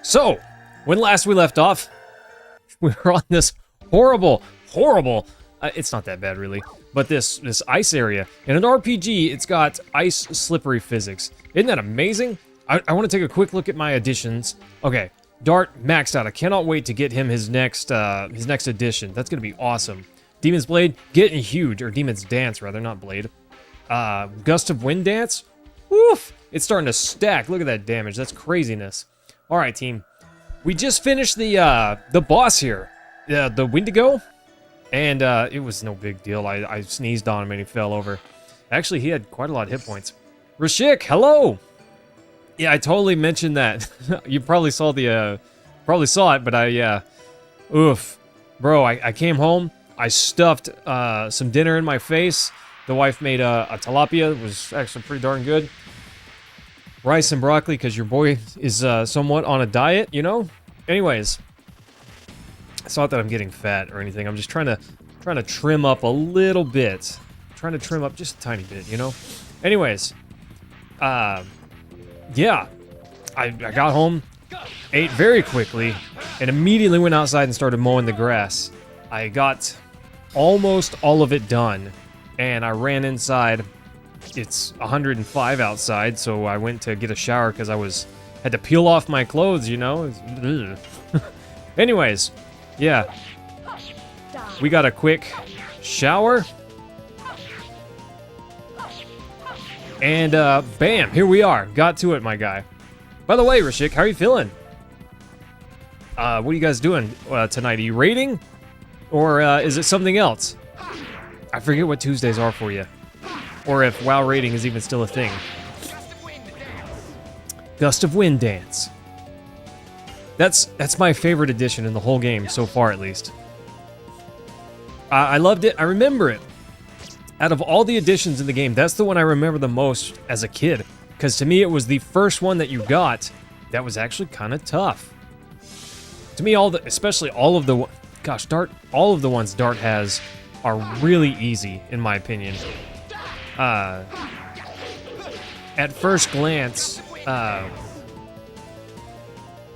So, when last we left off, we were on this horrible, it's not that bad really, but this ice area. In an RPG, it's got ice slippery physics. Isn't that amazing? I want to take a quick look at my additions. Okay, Dart maxed out. I cannot wait to get him his next addition. That's gonna be awesome. Demon's Blade getting huge, or Demon's Dance rather, not Blade. Gust of Wind Dance. Woof! It's starting to stack. Look at that damage. That's craziness. All right, team. We just finished the boss here, the Wendigo, and it was no big deal. I sneezed on him and he fell over. Actually, he had quite a lot of hit points. Rashik, hello. Yeah, I totally mentioned that. You probably saw it, but oof, bro. I came home. I stuffed some dinner in my face. The wife made a tilapia. It was actually pretty darn good. Rice and broccoli, because your boy is somewhat on a diet, you know? Anyways, it's not that I'm getting fat or anything. I'm just trying to trim up a little bit. Trying to trim up just a tiny bit, you know? Anyways, yeah. I got home, ate very quickly, and immediately went outside and started mowing the grass. I got almost all of it done, and I ran inside. It's 105 outside, so I went to get a shower because had to peel off my clothes, you know? Anyways, yeah. We got a quick shower. And, bam, here we are. Got to it, my guy. By the way, Rashik, how are you feeling? What are you guys doing tonight? Are you raiding? Or is it something else? I forget what Tuesdays are for you. Or if WoW raiding is even still a thing. Gust of Wind Dance. That's my favorite addition in the whole game, so far at least. I loved it. I remember it. Out of all the additions in the game, that's the one I remember the most as a kid. Because to me, it was the first one that you got that was actually kind of tough. To me, especially all of the ones Dart has are really easy, in my opinion. At first glance,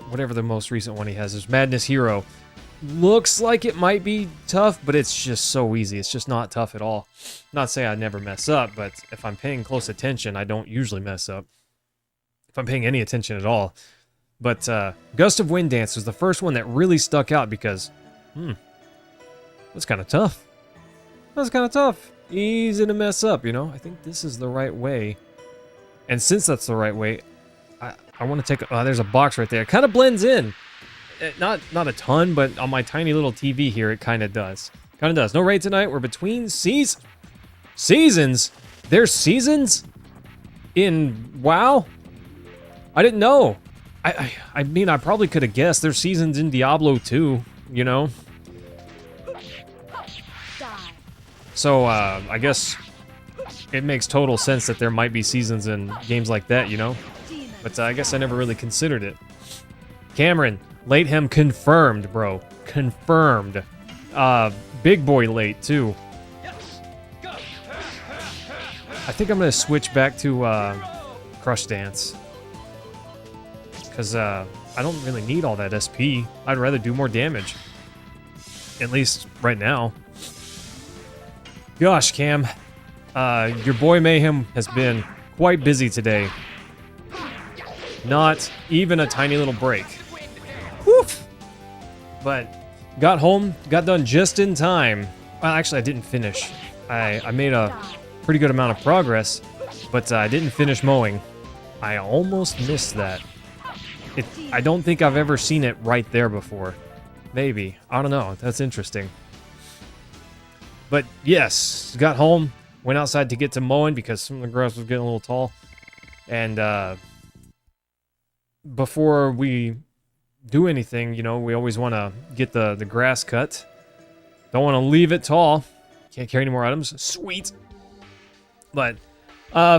whatever the most recent one he has is Madness Hero. Looks like it might be tough, but it's just so easy. It's just not tough at all. Not saying I never mess up, but if I'm paying close attention, I don't usually mess up. If I'm paying any attention at all. But Gust of Wind Dance was the first one that really stuck out because, that's kind of tough. That's kind of tough. Easy to mess up, you know? I think this is the right way. And since that's the right way, I want to take... there's a box right there. It kind of blends in. Not a ton, but on my tiny little TV here, it kind of does. Kind of does. No raid tonight. We're between seasons. There's seasons in WoW? I didn't know. I mean, I probably could have guessed. There's seasons in Diablo 2, you know? So, I guess it makes total sense that there might be seasons in games like that, you know? But I guess I never really considered it. Cameron, late him confirmed, bro. Confirmed. Big boy late, too. I think I'm gonna switch back to, Crush Dance. Because, I don't really need all that SP. I'd rather do more damage. At least, right now. Gosh, Cam. Your boy Mayhem has been quite busy today. Not even a tiny little break. Woof! But got home, got done just in time. Well, actually, I didn't finish. I made a pretty good amount of progress, but I didn't finish mowing. I almost missed that. I don't think I've ever seen it right there before. Maybe. I don't know. That's interesting. But yes, got home, went outside to get to mowing because some of the grass was getting a little tall. And before we do anything, you know, we always want to get the grass cut. Don't want to leave it tall. Can't carry any more items. Sweet. But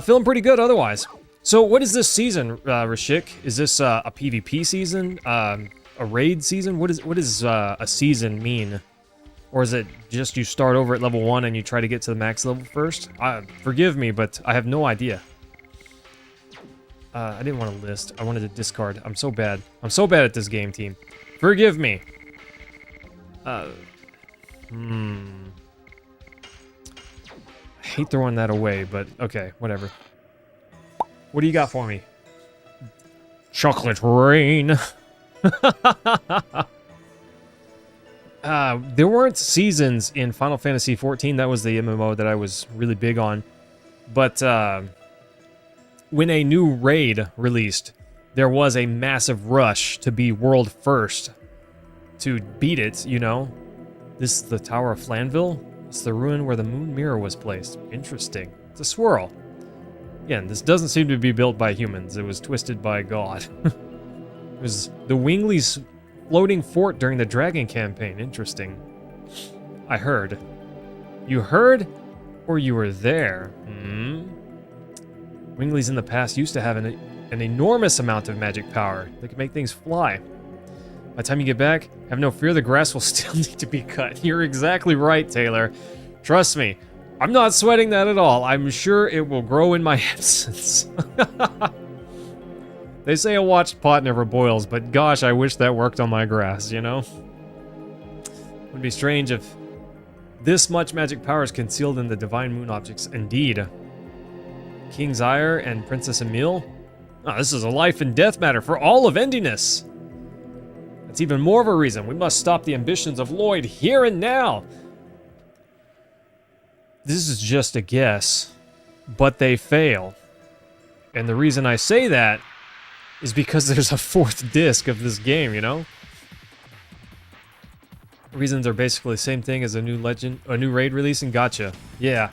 feeling pretty good otherwise. So what is this season, Rashik? Is this a PvP season? A raid season? What does a season mean? Or is it just you start over at level 1 and you try to get to the max level first? Forgive me, but I have no idea. I didn't want to list. I wanted to discard. I'm so bad. I'm so bad at this game, team. Forgive me. I hate throwing that away, but okay, whatever. What do you got for me? Chocolate rain. There weren't seasons in Final Fantasy XIV. That was the MMO that I was really big on. But when a new raid released, there was a massive rush to be world first. To beat it, you know. This is the Tower of Flanville. It's the ruin where the moon mirror was placed. Interesting. It's a swirl. Again, this doesn't seem to be built by humans. It was twisted by God. It was the Wingley's floating fort during the Dragon campaign. Interesting. I heard. You heard? Or you were there? Wingley's in the past used to have an enormous amount of magic power. They could make things fly. By the time you get back, have no fear the grass will still need to be cut. You're exactly right, Taylor. Trust me, I'm not sweating that at all. I'm sure it will grow in my absence. They say a watched pot never boils, but gosh, I wish that worked on my grass, you know? It would be strange if this much magic power is concealed in the divine moon objects. Indeed. King's Ire and Princess Emile? Oh, this is a life and death matter for all of Endiness. That's even more of a reason we must stop the ambitions of Lloyd here and now. This is just a guess, but they fail. And the reason I say that is because there's a fourth disc of this game, you know? Reasons are basically the same thing as a new raid release, and gotcha. Yeah,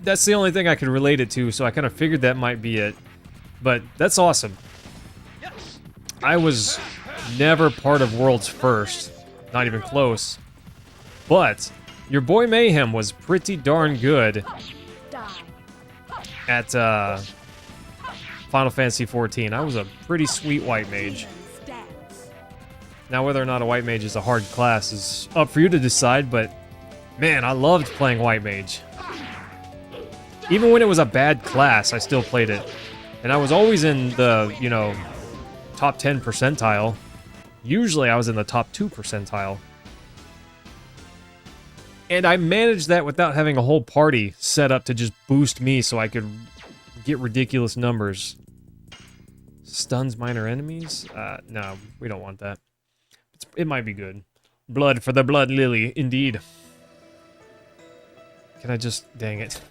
that's the only thing I could relate it to, so I kind of figured that might be it. But that's awesome. I was never part of World's First, not even close. But your boy Mayhem was pretty darn good at Final Fantasy XIV. I was a pretty sweet white mage. Now, whether or not a white mage is a hard class is up for you to decide, but man, I loved playing white mage. Even when it was a bad class, I still played it. And I was always in the, you know, top 10 percentile. Usually I was in the top 2 percentile. And I managed that without having a whole party set up to just boost me so I could get ridiculous numbers. Stuns minor enemies? No, we don't want that. It might be good. Blood for the blood lily, indeed. Can I just... dang it.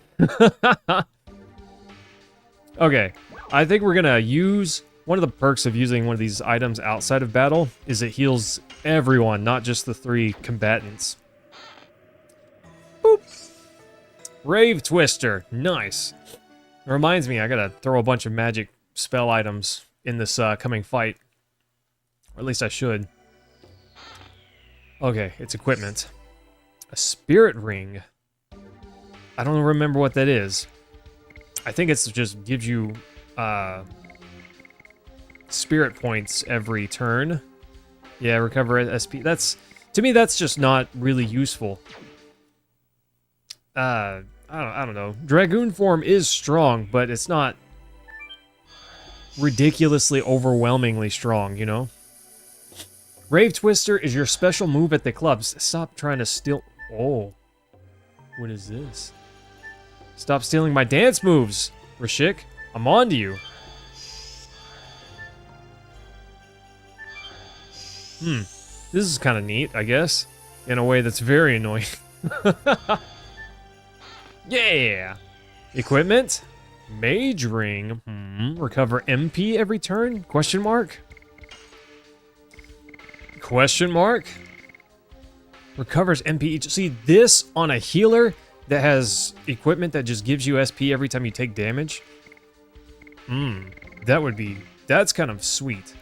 Okay, I think we're gonna use... one of the perks of using one of these items outside of battle is it heals everyone, not just the 3 combatants. Boop. Rave Twister, nice. It reminds me, I gotta throw a bunch of magic spell items in this coming fight. Or at least I should. Okay, it's equipment. A spirit ring. I don't remember what that is. I think it's just gives you spirit points every turn. Yeah, recover SP. That's, to me, that's just not really useful. I don't know. Dragoon form is strong, but it's not ridiculously overwhelmingly strong, you know? Rave Twister is your special move at the clubs. Stop trying to steal... oh. What is this? Stop stealing my dance moves, Rashik. I'm on to you. This is kind of neat, I guess. In a way that's very annoying. Yeah! Equipment? Mage ring. Recover MP every turn? Question mark? Question mark? Recovers MP each... see, this on a healer that has equipment that just gives you SP every time you take damage? That would be... that's kind of sweet.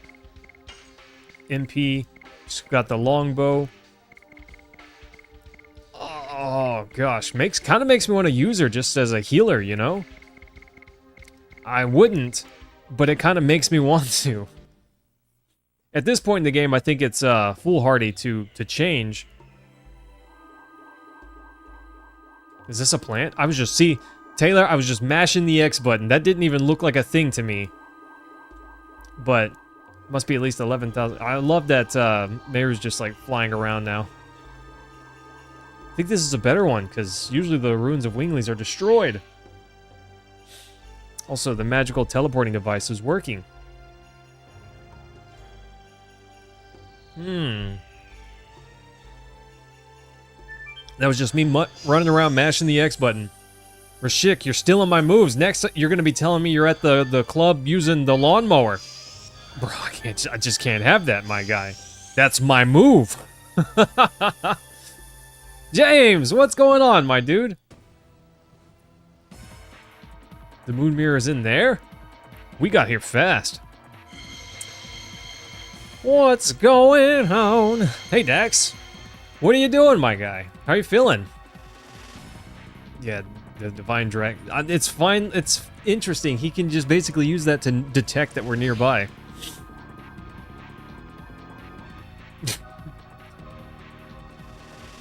MP. Just got the longbow. Oh, gosh. Kind of makes me want to use her just as a healer, you know? I wouldn't, but it kind of makes me want to. At this point in the game, I think it's foolhardy to change. Is this a plant? I was just... see, Taylor, I was just mashing the X button. That didn't even look like a thing to me. but must be at least 11,000. I love that Mayor's just like flying around now. I think this is a better one because usually the ruins of Winglies are destroyed. Also, the magical teleporting device is working. That was just me running around mashing the X button. Rashik, you're stealing my moves. Next, you're going to be telling me you're at the club using the lawnmower. Bro, I just can't have that, my guy. That's my move. James, what's going on, my dude? The moon mirror is in there? We got here fast. What's going on? Hey, Dax. What are you doing, my guy? How are you feeling? Yeah, the Divine Drag. It's fine. It's interesting. He can just basically use that to detect that we're nearby.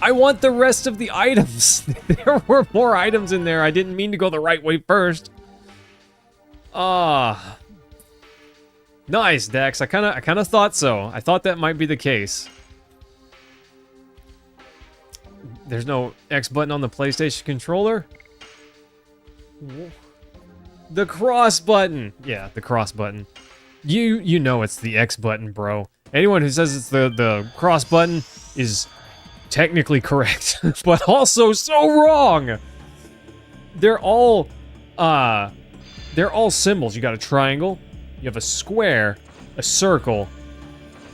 I want the rest of the items. There were more items in there. I didn't mean to go the right way first. Ah. Nice, Dax. I kind of thought so. I thought that might be the case. There's no X button on the PlayStation controller. The cross button. Yeah, the cross button. You know it's the X button, bro. Anyone who says it's the cross button is technically correct, but also so wrong. They're all symbols. You got a triangle, you have a square, a circle,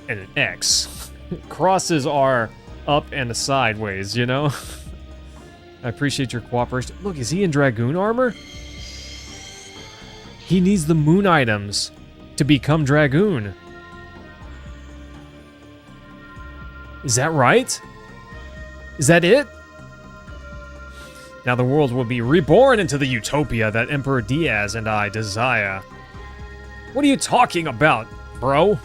and an X. Crosses are up and sideways, you know? I appreciate your cooperation. Look, is he in Dragoon armor? He needs the moon items to become Dragoon. Is that right? Is that it? Now the world will be reborn into the utopia that Emperor Diaz and I desire. What are you talking about, bro?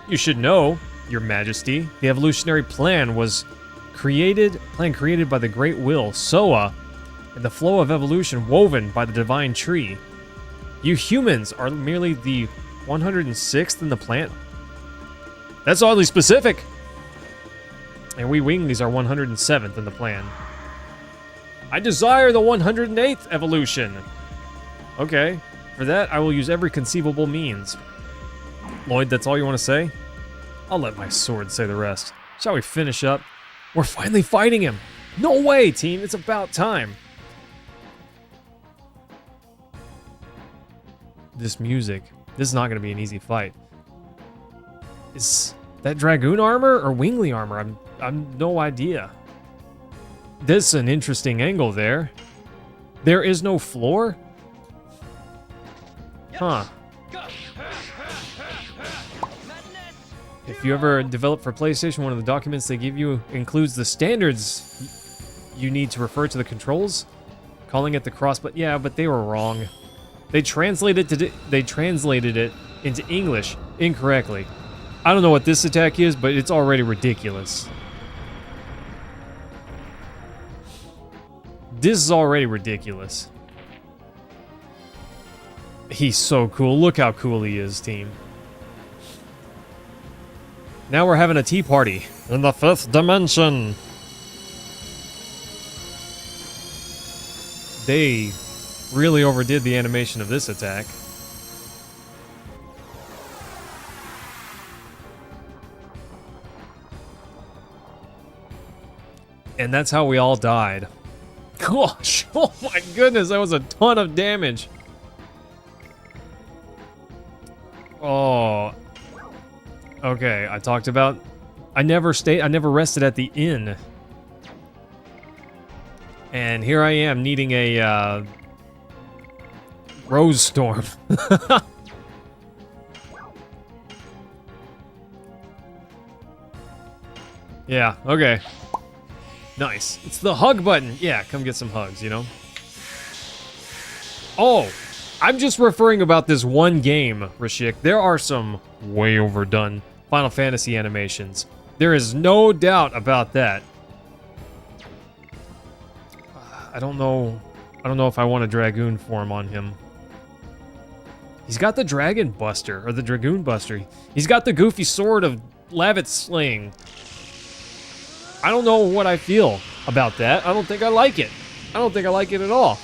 You should know, Your Majesty, the evolutionary plan was created by the Great Will, Soa, and the flow of evolution woven by the Divine Tree. You humans are merely the 106th in the plant. That's oddly specific. And we Winglies are 107th in the plan. I desire the 108th evolution. Okay, for that I will use every conceivable means. Lloyd, that's all you want to say? I'll let my sword say the rest. Shall we finish up? We're finally fighting him! No way, team! It's about time! This music. This is not going to be an easy fight. Is that Dragoon armor or Wingly armor? I'm no idea. This is an interesting angle there. There is no floor? Huh. If you ever develop for PlayStation, one of the documents they give you includes the standards you need to refer to the controls, calling it the cross, but yeah, but they were wrong. They translated it into English incorrectly. I don't know what this attack is, but it's already ridiculous. This is already ridiculous. He's so cool. Look how cool he is, team. Now we're having a tea party in the 5th dimension. They really overdid the animation of this attack. And that's how we all died. Gosh, oh my goodness, that was a ton of damage. Oh. Okay, I talked about... I never rested at the inn. And here I am needing a, Rose Storm. Yeah, okay. Nice. It's the hug button. Yeah, come get some hugs, you know? Oh, I'm just referring about this one game, Rashik. There are some way overdone Final Fantasy animations. There is no doubt about that. I don't know if I want a Dragoon form on him. He's got the Dragon Buster, or the Dragoon Buster. He's got the goofy sword of Lavit Sling. I don't know what I feel about that. I don't think I like it. I don't think I like it at all.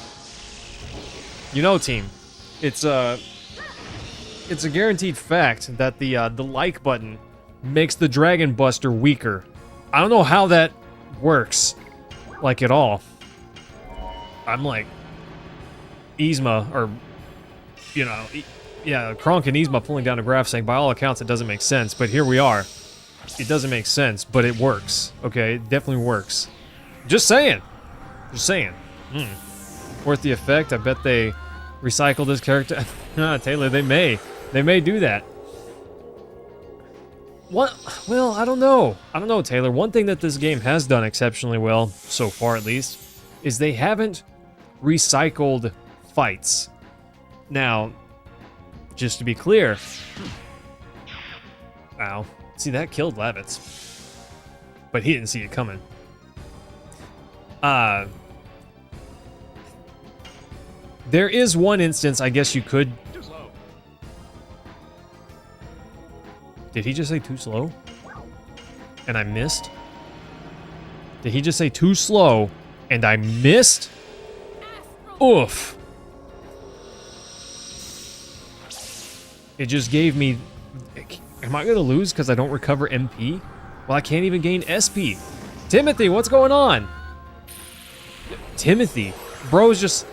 You know, team, it's a guaranteed fact that the like button makes the Dragon Buster weaker. I don't know how that works, like, at all. I'm like Yzma, or, you know, yeah, Kronk and Yzma pulling down a graph saying, by all accounts, it doesn't make sense, but here we are. It doesn't make sense, but it works, okay? It definitely works. Just saying. Just saying. Worth the effect. I bet they recycled this character. Taylor, they may. They may do that. What? Well, I don't know. I don't know, Taylor. One thing that this game has done exceptionally well, so far at least, is they haven't recycled fights. Now, just to be clear... Ow. See, that killed Lavitz. But he didn't see it coming. There is one instance, I guess you could... Did he just say too slow? And I missed? Did he just say too slow and I missed? Oof. It just gave me... Am I gonna lose because I don't recover MP? Well, I can't even gain SP. Timothy, what's going on? Timothy, bro just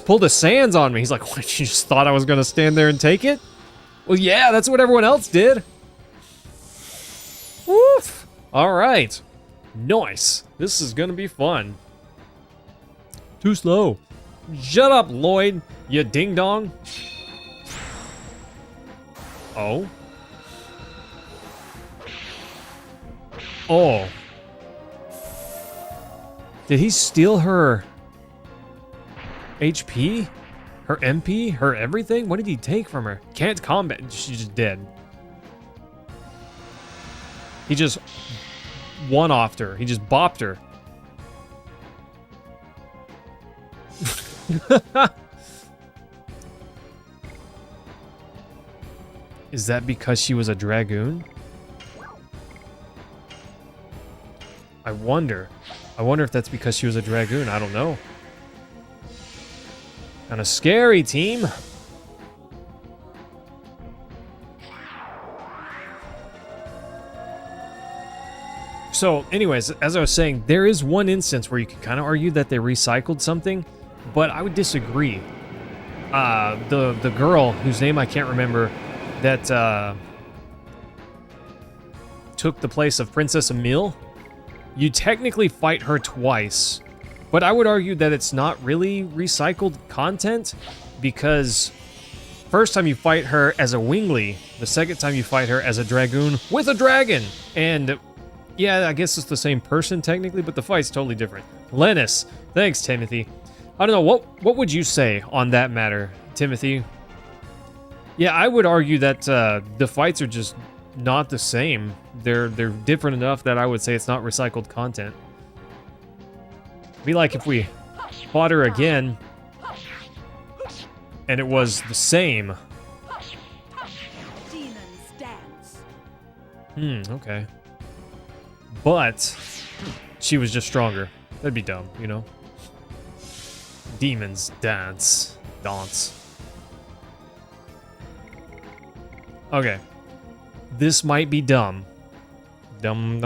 pulled a Sans on me. He's like, what, you just thought I was gonna stand there and take it? Well, yeah, that's what everyone else did. Woof. All right. Nice. This is gonna be fun. Too slow. Shut up, Lloyd, you ding-dong. Oh. Oh. Did he steal her HP? Her MP? Her everything? What did he take from her? Can't combat. She's just dead. He just one-offed her. He just bopped her. Is that because she was a Dragoon? I wonder if that's because she was a Dragoon. I don't know. Kind of scary, team. So, anyways, as I was saying, there is one instance where you can kind of argue that they recycled something, but I would disagree. The girl, whose name I can't remember, that took the place of Princess Emile, you technically fight her twice, but I would argue that it's not really recycled content, because first time you fight her as a Wingly, the second time you fight her as a Dragoon with a dragon, and yeah, I guess it's the same person technically, but the fight's totally different. Lennis, thanks, Timothy. I don't know, what would you say on that matter, Timothy? Yeah, I would argue that the fights are just not the same. They're different enough that I would say it's not recycled content. It'd be like if we fought her again and it was the same. Okay. But she was just stronger. That'd be dumb, you know? Demons dance. Okay. This might be dumb. Dumb.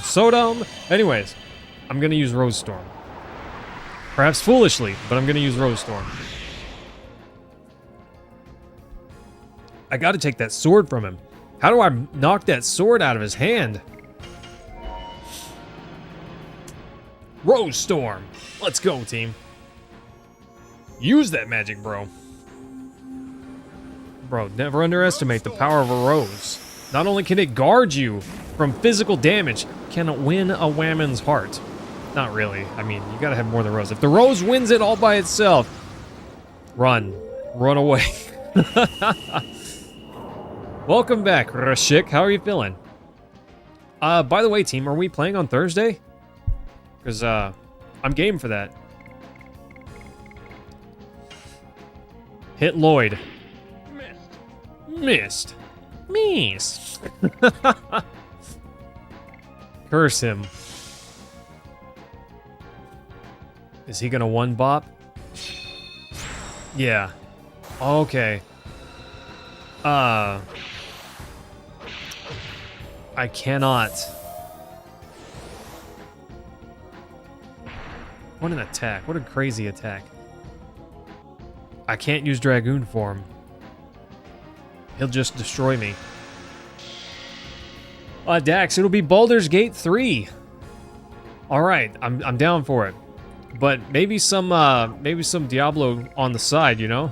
So dumb. Anyways, I'm gonna use Rose Storm. Perhaps foolishly, but I'm gonna use Rose Storm. I gotta take that sword from him. How do I knock that sword out of his hand? Rose Storm. Let's go, team. Use that magic, bro. Bro, never underestimate the power of a rose. Not only can it guard you from physical damage, can it win a Whammon's heart? Not really. I mean, you gotta have more than rose. If the rose wins it all by itself, run. Run away. Welcome back, Rashik. How are you feeling? By the way, team, are we playing on Thursday? Because, I'm game for that. Hit Lloyd. Missed. Missed. Curse him. Is he gonna one bop? Yeah. Okay. I cannot. What an attack. What a crazy attack. I can't use Dragoon form. He'll just destroy me. Dax, it'll be Baldur's Gate 3. Alright, I'm down for it. But maybe some Diablo on the side, you know?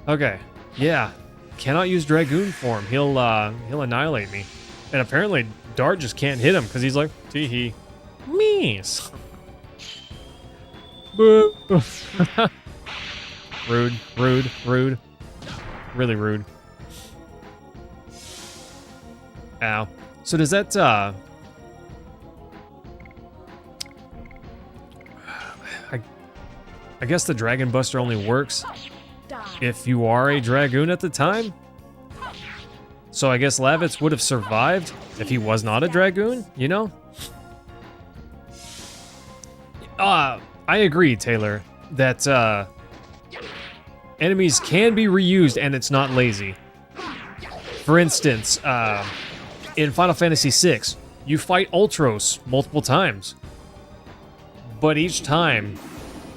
Okay. Yeah. Cannot use Dragoon form. He'll annihilate me. And apparently Dart just can't hit him because he's like, tee-hee. Mees. Boo. Rude, rude, rude. Really rude. Ow. So does that, I guess the Dragon Buster only works if you are a Dragoon at the time? So I guess Lavitz would have survived if he was not a Dragoon, you know? I agree, Taylor, that, enemies can be reused and it's not lazy. For instance, in Final Fantasy VI, you fight Ultros multiple times. But each time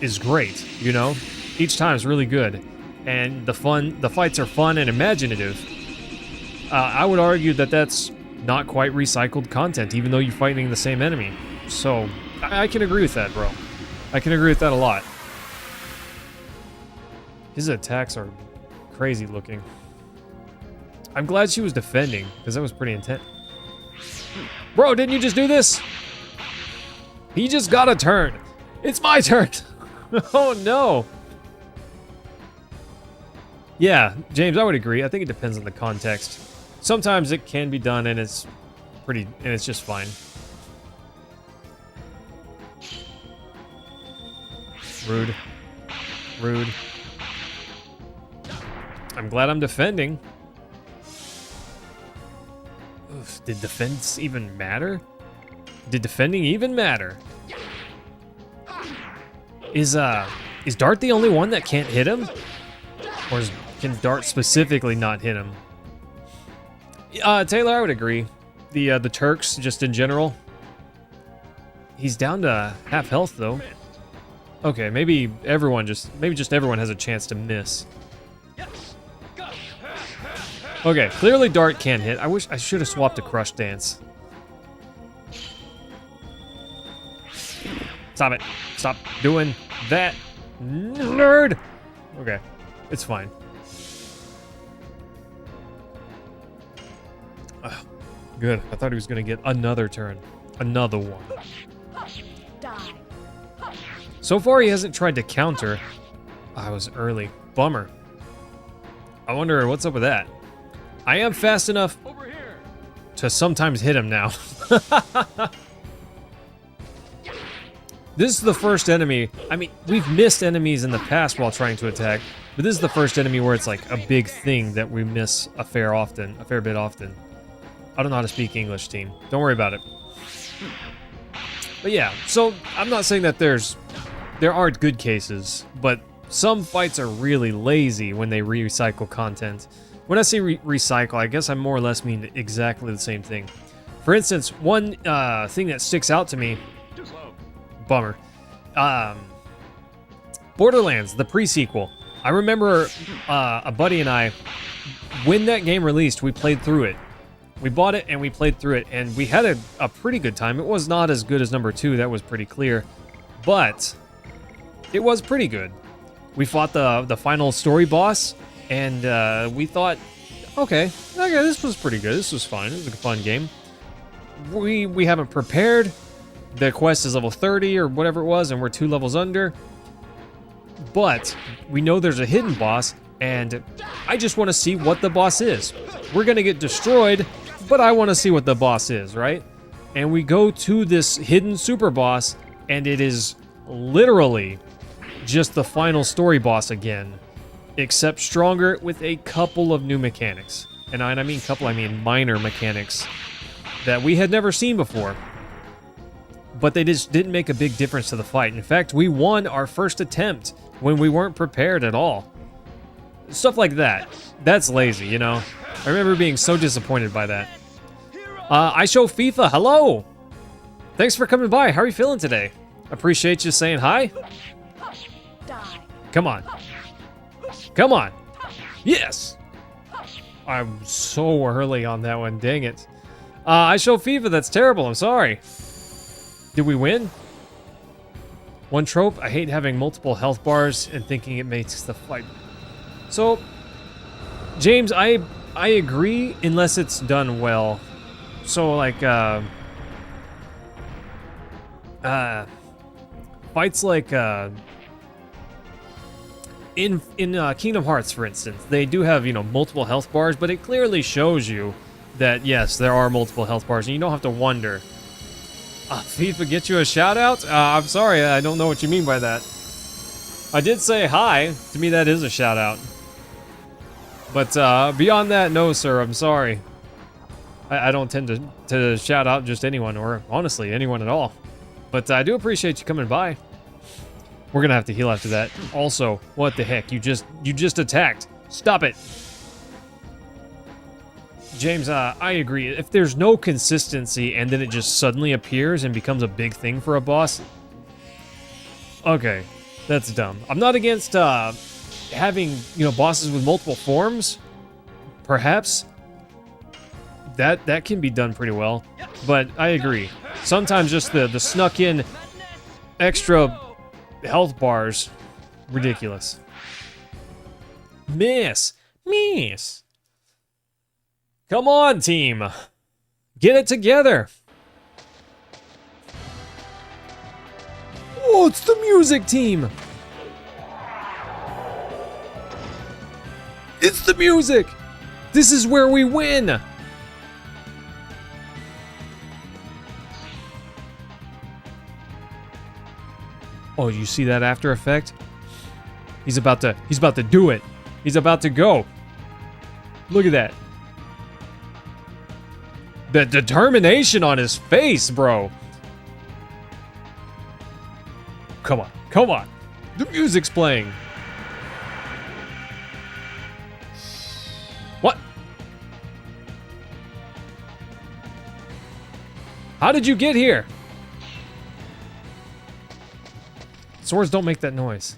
is great, you know? Each time is really good. And the fights are fun and imaginative. I would argue that that's not quite recycled content, even though you're fighting the same enemy. So, I can agree with that, bro. I can agree with that a lot. His attacks are crazy looking. I'm glad she was defending, because that was pretty intense. Bro, didn't you just do this? He just got a turn. It's my turn. Oh, no. Yeah, James, I would agree. I think it depends on the context. Sometimes it can be done, and it's just fine. Rude. Rude. I'm glad I'm defending. Oof, did defense even matter? Did defending even matter? Is Dart the only one that can't hit him? Or can Dart specifically not hit him? Taylor, I would agree. The Turks, just in general. He's down to half health, though. Okay, maybe just everyone has a chance to miss. Okay, clearly Dart can't hit. I wish I should have swapped to Crush Dance. Stop it. Stop doing that, nerd. Okay, it's fine. Good. I thought he was gonna get another turn. Another one. So far, he hasn't tried to counter. I was early. Bummer. I wonder what's up with that. I am fast enough to sometimes hit him now. This is the first enemy. I mean, we've missed enemies in the past while trying to attack, but this is the first enemy where it's like a big thing that we miss a fair bit often. I don't know how to speak English, team. Don't worry about it. But yeah, so I'm not saying that there aren't good cases, but some fights are really lazy when they recycle content. When I say recycle, I guess I more or less mean exactly the same thing. For instance, one thing that sticks out to me, bummer, Borderlands, the pre-sequel. I remember a buddy and I, when that game released, we played through it. We bought it and we played through it, and we had a pretty good time. It was not as good as number 2, that was pretty clear, but it was pretty good. We fought the final story boss, and we thought, okay, this was pretty good. This was fine. It was a fun game. We haven't prepared. The quest is level 30 or whatever it was, and we're 2 levels under. But we know there's a hidden boss, and I just want to see what the boss is. We're gonna get destroyed, but I want to see what the boss is, right? And we go to this hidden super boss, and it is literally just the final story boss again. except stronger with a couple of new mechanics. And I mean couple, I mean minor mechanics that we had never seen before. But they just didn't make a big difference to the fight. In fact, we won our first attempt when we weren't prepared at all. Stuff like that. That's lazy, you know? I remember being so disappointed by that. I show FIFA, hello! Thanks for coming by, how are you feeling today? Appreciate you saying hi. Come on. Come on. Yes! I'm so early on that one, dang it. I show FIFA, that's terrible, I'm sorry. Did we win? One trope, I hate having multiple health bars and thinking it makes the fight. So, James, I agree unless it's done well. So like, fights like, in Kingdom Hearts, for instance, they do have, you know, multiple health bars, but it clearly shows you that, yes, there are multiple health bars, and you don't have to wonder. FIFA, get you a shout out? I'm sorry, I don't know what you mean by that. I did say hi. To me, that is a shout out. But beyond that, no, sir, I'm sorry. I don't tend to shout out just anyone, or honestly, anyone at all. But I do appreciate you coming by. We're gonna have to heal after that. Also, what the heck? You just attacked. Stop it. James, I agree. If there's no consistency and then it just suddenly appears and becomes a big thing for a boss, okay, that's dumb. I'm not against having, you know, bosses with multiple forms. Perhaps that can be done pretty well, but I agree. Sometimes just the snuck in extra health bars, ridiculous. Miss. Come on, team. Get it together. Oh, it's the music team. It's the music. This is where we win. Oh, you see that after effect? He's about to do it. He's about to go. Look at that. The determination on his face, bro. Come on, come on. The music's playing. What? How did you get here? Swords don't make that noise.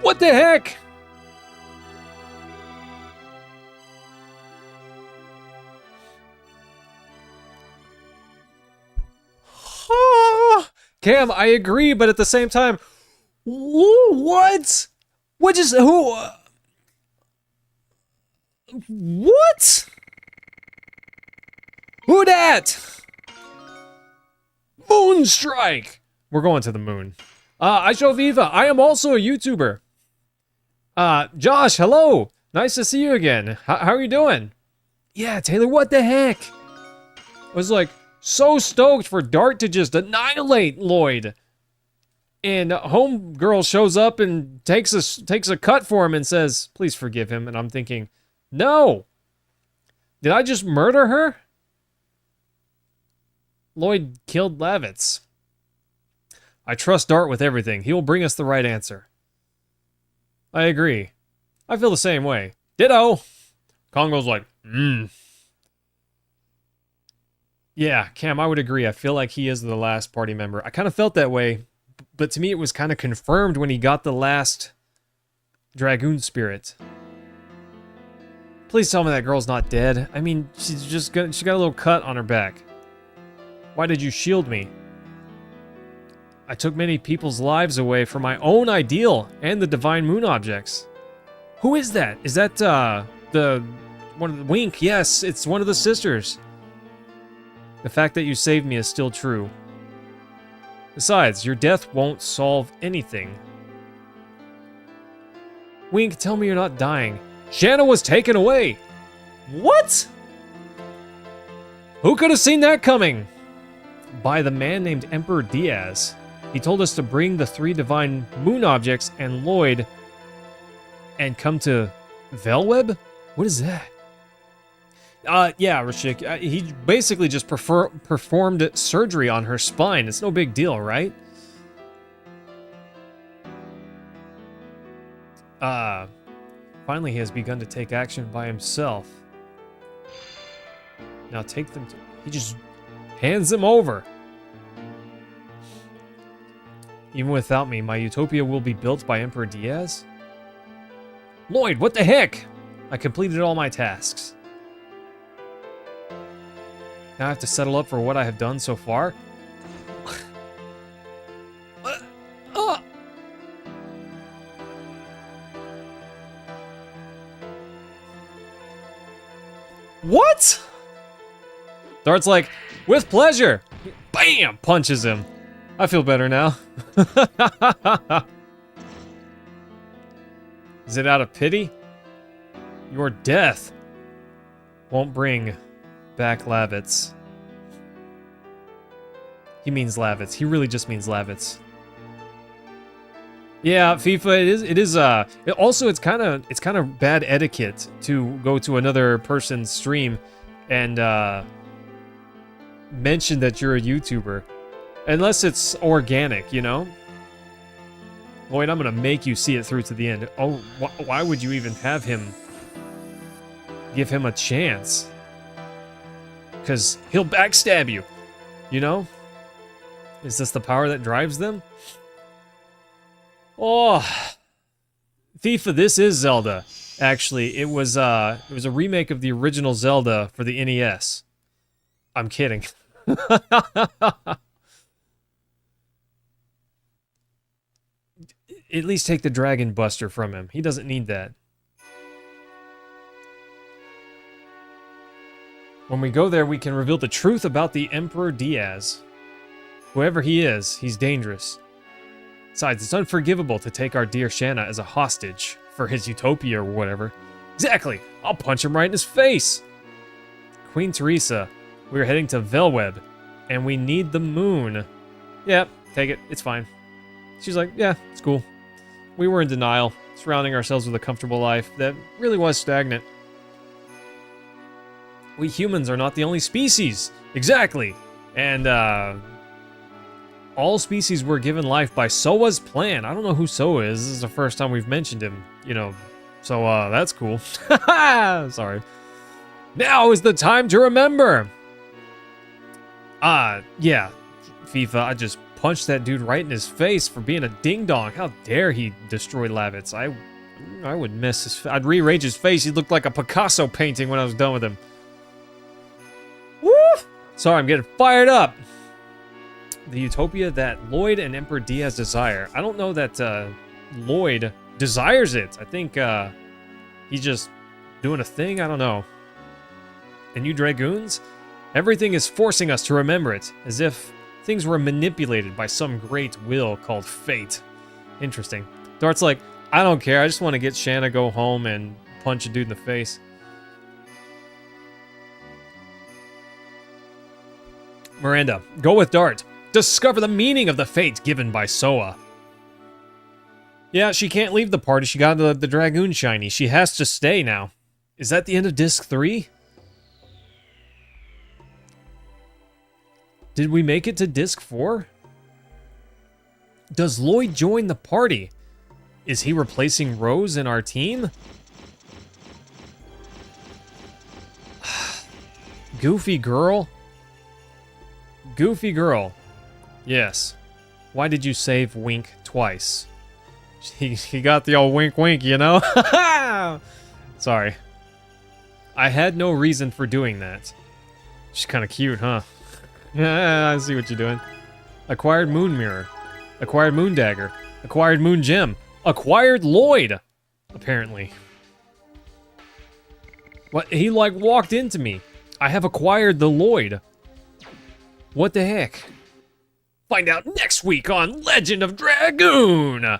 What the heck? Cam, I agree, but at the same time, what? What is who? What? Who dat? Moonstrike. We're going to the moon. I show Viva. I am also a YouTuber. Josh, hello. Nice to see you again. How are you doing? Yeah, Taylor, what the heck? I was like so stoked for Dart to just annihilate Lloyd. And Homegirl shows up and takes a cut for him and says, please forgive him. And I'm thinking, no. Did I just murder her? Lloyd killed Lavitz. I trust Dart with everything. He will bring us the right answer. I agree. I feel the same way. Ditto. Congo's like, Yeah, Cam, I would agree. I feel like he is the last party member. I kind of felt that way, but to me it was kind of confirmed when he got the last Dragoon spirit. Please tell me that girl's not dead. I mean, she got a little cut on her back. Why did you shield me? I took many people's lives away for my own ideal and the divine moon objects. Who is that? Is that one of the Wink? Yes, it's one of the sisters. The fact that you saved me is still true. Besides, your death won't solve anything. Wink, tell me you're not dying. Shanna was taken away! What? Who could have seen that coming? By the man named Emperor Diaz. He told us to bring the 3 divine moon objects and Lloyd and come to Velweb? What is that? Yeah, Rashik. He basically just performed surgery on her spine. It's no big deal, right? Finally he has begun to take action by himself. Now take them to... He just hands them over. Even without me, my utopia will be built by Emperor Diaz? Lloyd, what the heck? I completed all my tasks. Now I have to settle up for what I have done so far? What? Dart's like, with pleasure. Bam! Punches him. I feel better now. Is it out of pity? Your death won't bring back Lavitz. He means Lavitz. He really just means Lavitz. Yeah, FIFA. It is. Also, it's kind of bad etiquette to go to another person's stream and mention that you're a YouTuber, unless it's organic, you know. Lloyd, I'm gonna make you see it through to the end. Oh, why would you even have him? Give him a chance? Because he'll backstab you, you know. Is this the power that drives them? Oh, FIFA, this is Zelda. Actually, it was a remake of the original Zelda for the NES. I'm kidding. At least take the Dragon Buster from him. He doesn't need that. When we go there, we can reveal the truth about the Emperor Diaz. Whoever he is, he's dangerous. Besides, it's unforgivable to take our dear Shanna as a hostage for his utopia or whatever. Exactly! I'll punch him right in his face! Queen Teresa, we're heading to Velweb, and we need the moon. Yeah, take it. It's fine. She's like, yeah, it's cool. We were in denial, surrounding ourselves with a comfortable life that really was stagnant. We humans are not the only species. Exactly! And, all species were given life by Soa's plan. I don't know who Soa is. This is the first time we've mentioned him, you know. So, that's cool. Sorry. Now is the time to remember! Yeah. FIFA, I just punched that dude right in his face for being a ding-dong. How dare he destroy Lavitz. I would miss his... I'd rearrange his face. He looked like a Picasso painting when I was done with him. Woo! Sorry, I'm getting fired up. The utopia that Lloyd and Emperor Diaz desire. I don't know that Lloyd desires it. I think he's just doing a thing. I don't know. And you Dragoons? Everything is forcing us to remember it, as if things were manipulated by some great will called fate. Interesting. Dart's like, I don't care. I just want to get Shanna, go home, and punch a dude in the face. Miranda, go with Dart. Discover the meaning of the fate given by Soa. Yeah, she can't leave the party. She got the Dragoon shiny. She has to stay now. Is that the end of Disc 3? Did we make it to Disc 4? Does Lloyd join the party? Is he replacing Rose in our team? Goofy girl? Goofy girl. Yes. Why did you save Wink twice? He got the old wink wink, you know? Sorry. I had no reason for doing that. She's kind of cute, huh? Yeah, I see what you're doing. Acquired Moon Mirror. Acquired Moon Dagger. Acquired Moon Gem. Acquired Lloyd! Apparently. What? He, like, walked into me. I have acquired the Lloyd. What the heck? Find out next week on Legend of Dragoon!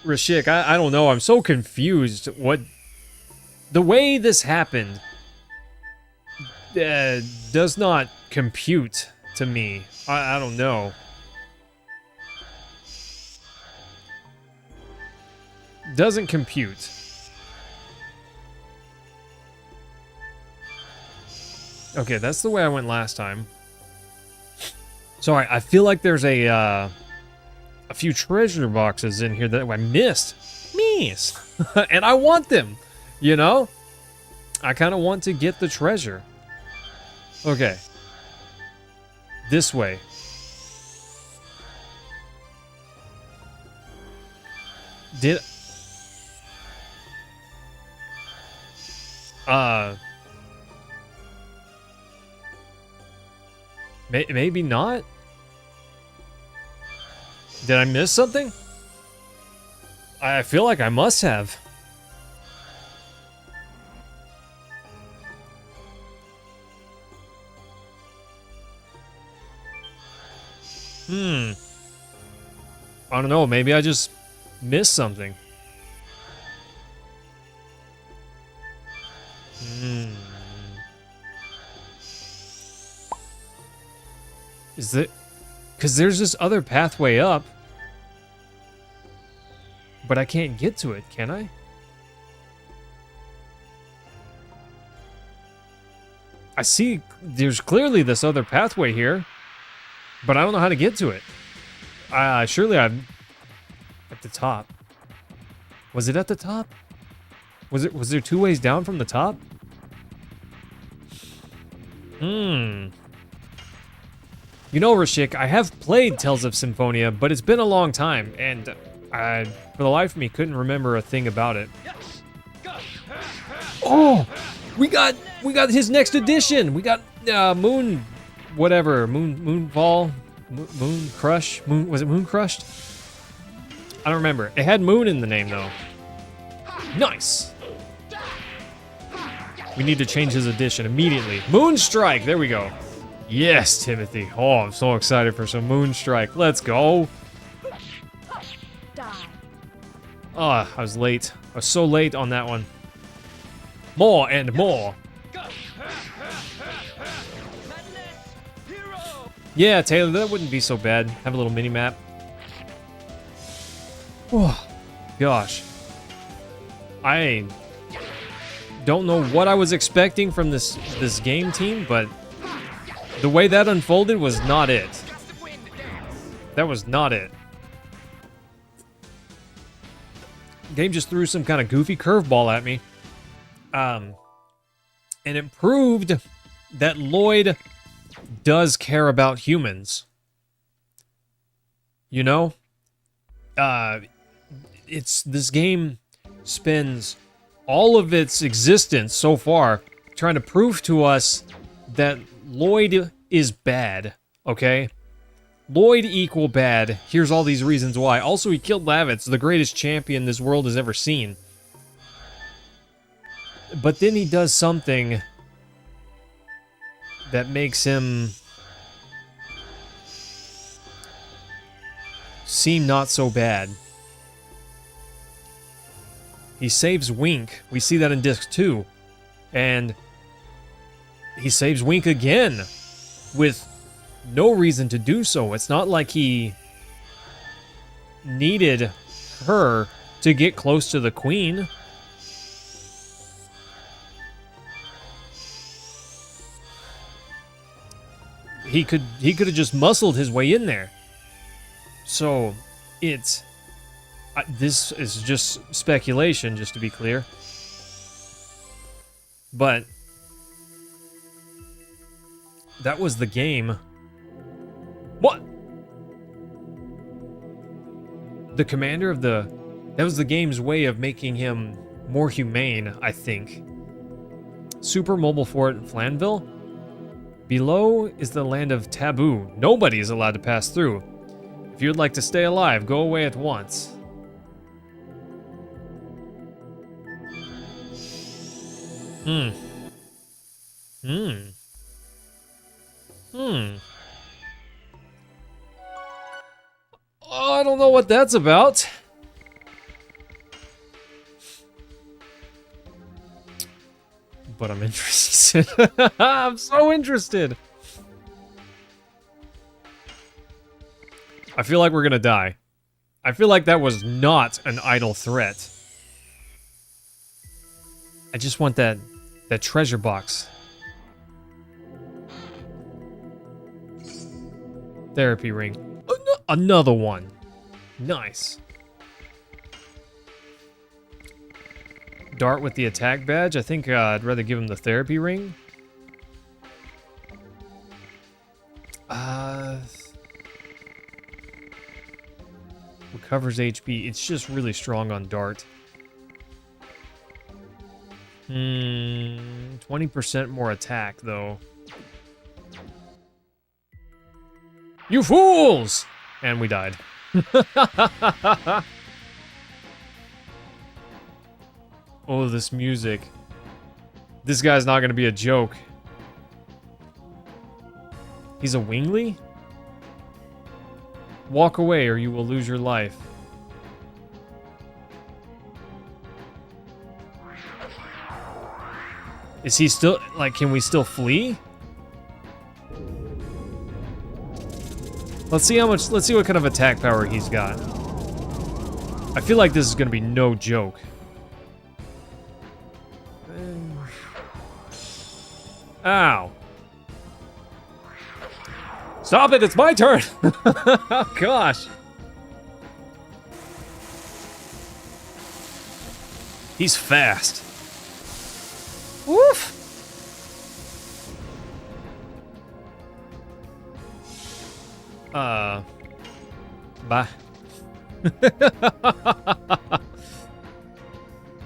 Rashik, I don't know. I'm so confused. What... The way this happened does not compute to me. I don't know. Doesn't compute. Okay, that's the way I went last time. Sorry, I feel like there's a few treasure boxes in here that I missed. And I want them, you know? I kind of want to get the treasure. Okay. This way. Did... Maybe not? Did I miss something? I feel like I must have. I don't know, maybe I just missed something. Is it... Because there's this other pathway up. But I can't get to it, can I? I see there's clearly this other pathway here. But I don't know how to get to it. Surely I'm... At the top. Was it at the top? Was there 2 ways down from the top? You know, Rashik, I have played Tales of Symphonia, but it's been a long time, and I, for the life of me, couldn't remember a thing about it. Oh! We got his next edition! We got, Moon... Whatever, Moonfall? Moon Crush? Was it Moon Crushed? I don't remember. It had Moon in the name, though. Nice! We need to change his edition immediately. Moonstrike! There we go. Yes, Timothy. Oh, I'm so excited for some Moonstrike. Let's go. Oh, I was late. I was so late on that one. More and more. Yeah, Taylor, that wouldn't be so bad. Have a little mini-map. Oh, gosh. I don't know what I was expecting from this game team, but the way that unfolded was not it. That was not it. Game just threw some kind of goofy curveball at me. And it proved that Lloyd does care about humans. You know? This game spends all of its existence so far trying to prove to us that Lloyd is bad, okay? Lloyd equal bad. Here's all these reasons why. Also, he killed Lavitz, the greatest champion this world has ever seen. But then he does something that makes him seem not so bad. He saves Wink. We see that in Disc 2. And he saves Wink again with no reason to do so. It's not like he needed her to get close to the queen. He could have just muscled his way in there. So it's this is just speculation, just to be clear. But that was the game. What? The commander of the... That was the game's way of making him more humane, I think. Super Mobile Fort in Flanville? Below is the land of taboo. Nobody is allowed to pass through. If you'd like to stay alive, go away at once. Oh, I don't know what that's about. But I'm interested. I'm so interested. I feel like we're gonna die. I feel like that was not an idle threat. I just want that treasure box. Therapy ring. Another one. Nice. Dart with the attack badge. I think I'd rather give him the therapy ring. Recovers HP. It's just really strong on Dart. 20% more attack, though. You fools! And we died. Oh, this music. This guy's not gonna be a joke. He's a wingly? Walk away or you will lose your life. Is he still, like, can we still flee? Let's see what kind of attack power he's got. I feel like this is gonna be no joke. Ow. Stop it, it's my turn! Oh, gosh. He's fast. Woof! Bye.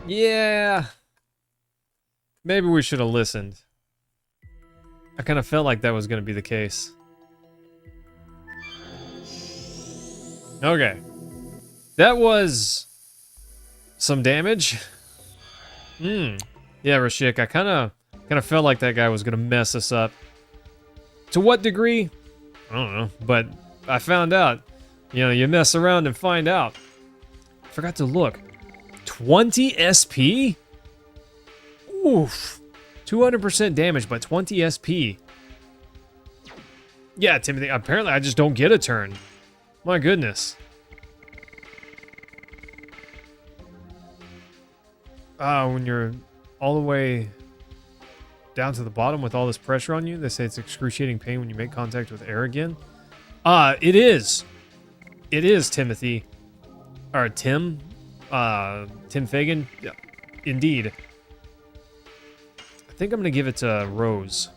Yeah. Maybe we should have listened. I kind of felt like that was going to be the case. Okay. That was some damage. Yeah, Rashik, I kind of felt like that guy was going to mess us up. To what degree? I don't know, but I found out. You know, you mess around and find out. I forgot to look. 20 SP? Oof. 200% damage, but 20 SP. Yeah, Timothy, apparently I just don't get a turn. My goodness. When you're all the way down to the bottom with all this pressure on you, they say it's excruciating pain when you make contact with air again. It is. It is, Timothy. Or Tim. Tim Fagan. Yeah, indeed. I think I'm gonna give it to Rose.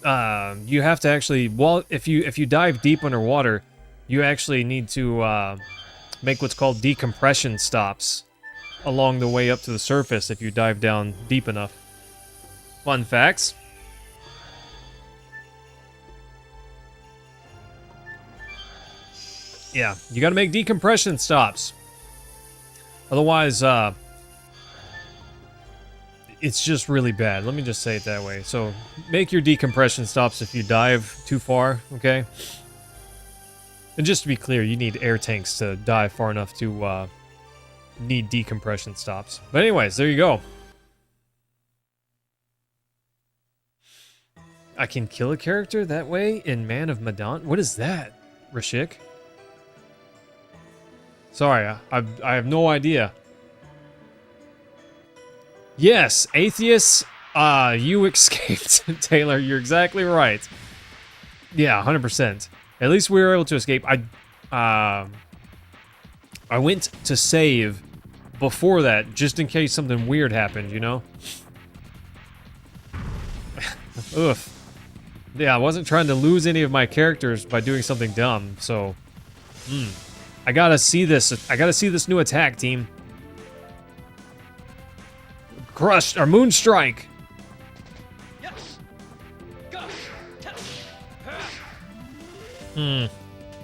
You have to actually, well, if you dive deep underwater, you actually need to make what's called decompression stops along the way up to the surface if you dive down deep enough. Fun facts. Yeah, you gotta make decompression stops. Otherwise, it's just really bad. Let me just say it that way. So, make your decompression stops if you dive too far, okay? And just to be clear, you need air tanks to dive far enough to need decompression stops. But anyways, there you go. I can kill a character that way in Man of Medan? What is that, Rashik? Sorry, I have no idea. Yes, Atheist, you escaped, Taylor. You're exactly right. Yeah, 100%. At least we were able to escape. I went to save before that, just in case something weird happened, you know? Ugh. Yeah, I wasn't trying to lose any of my characters by doing something dumb, so... I gotta see this. I gotta see this new attack, team. Crushed, or Moonstrike. Yes.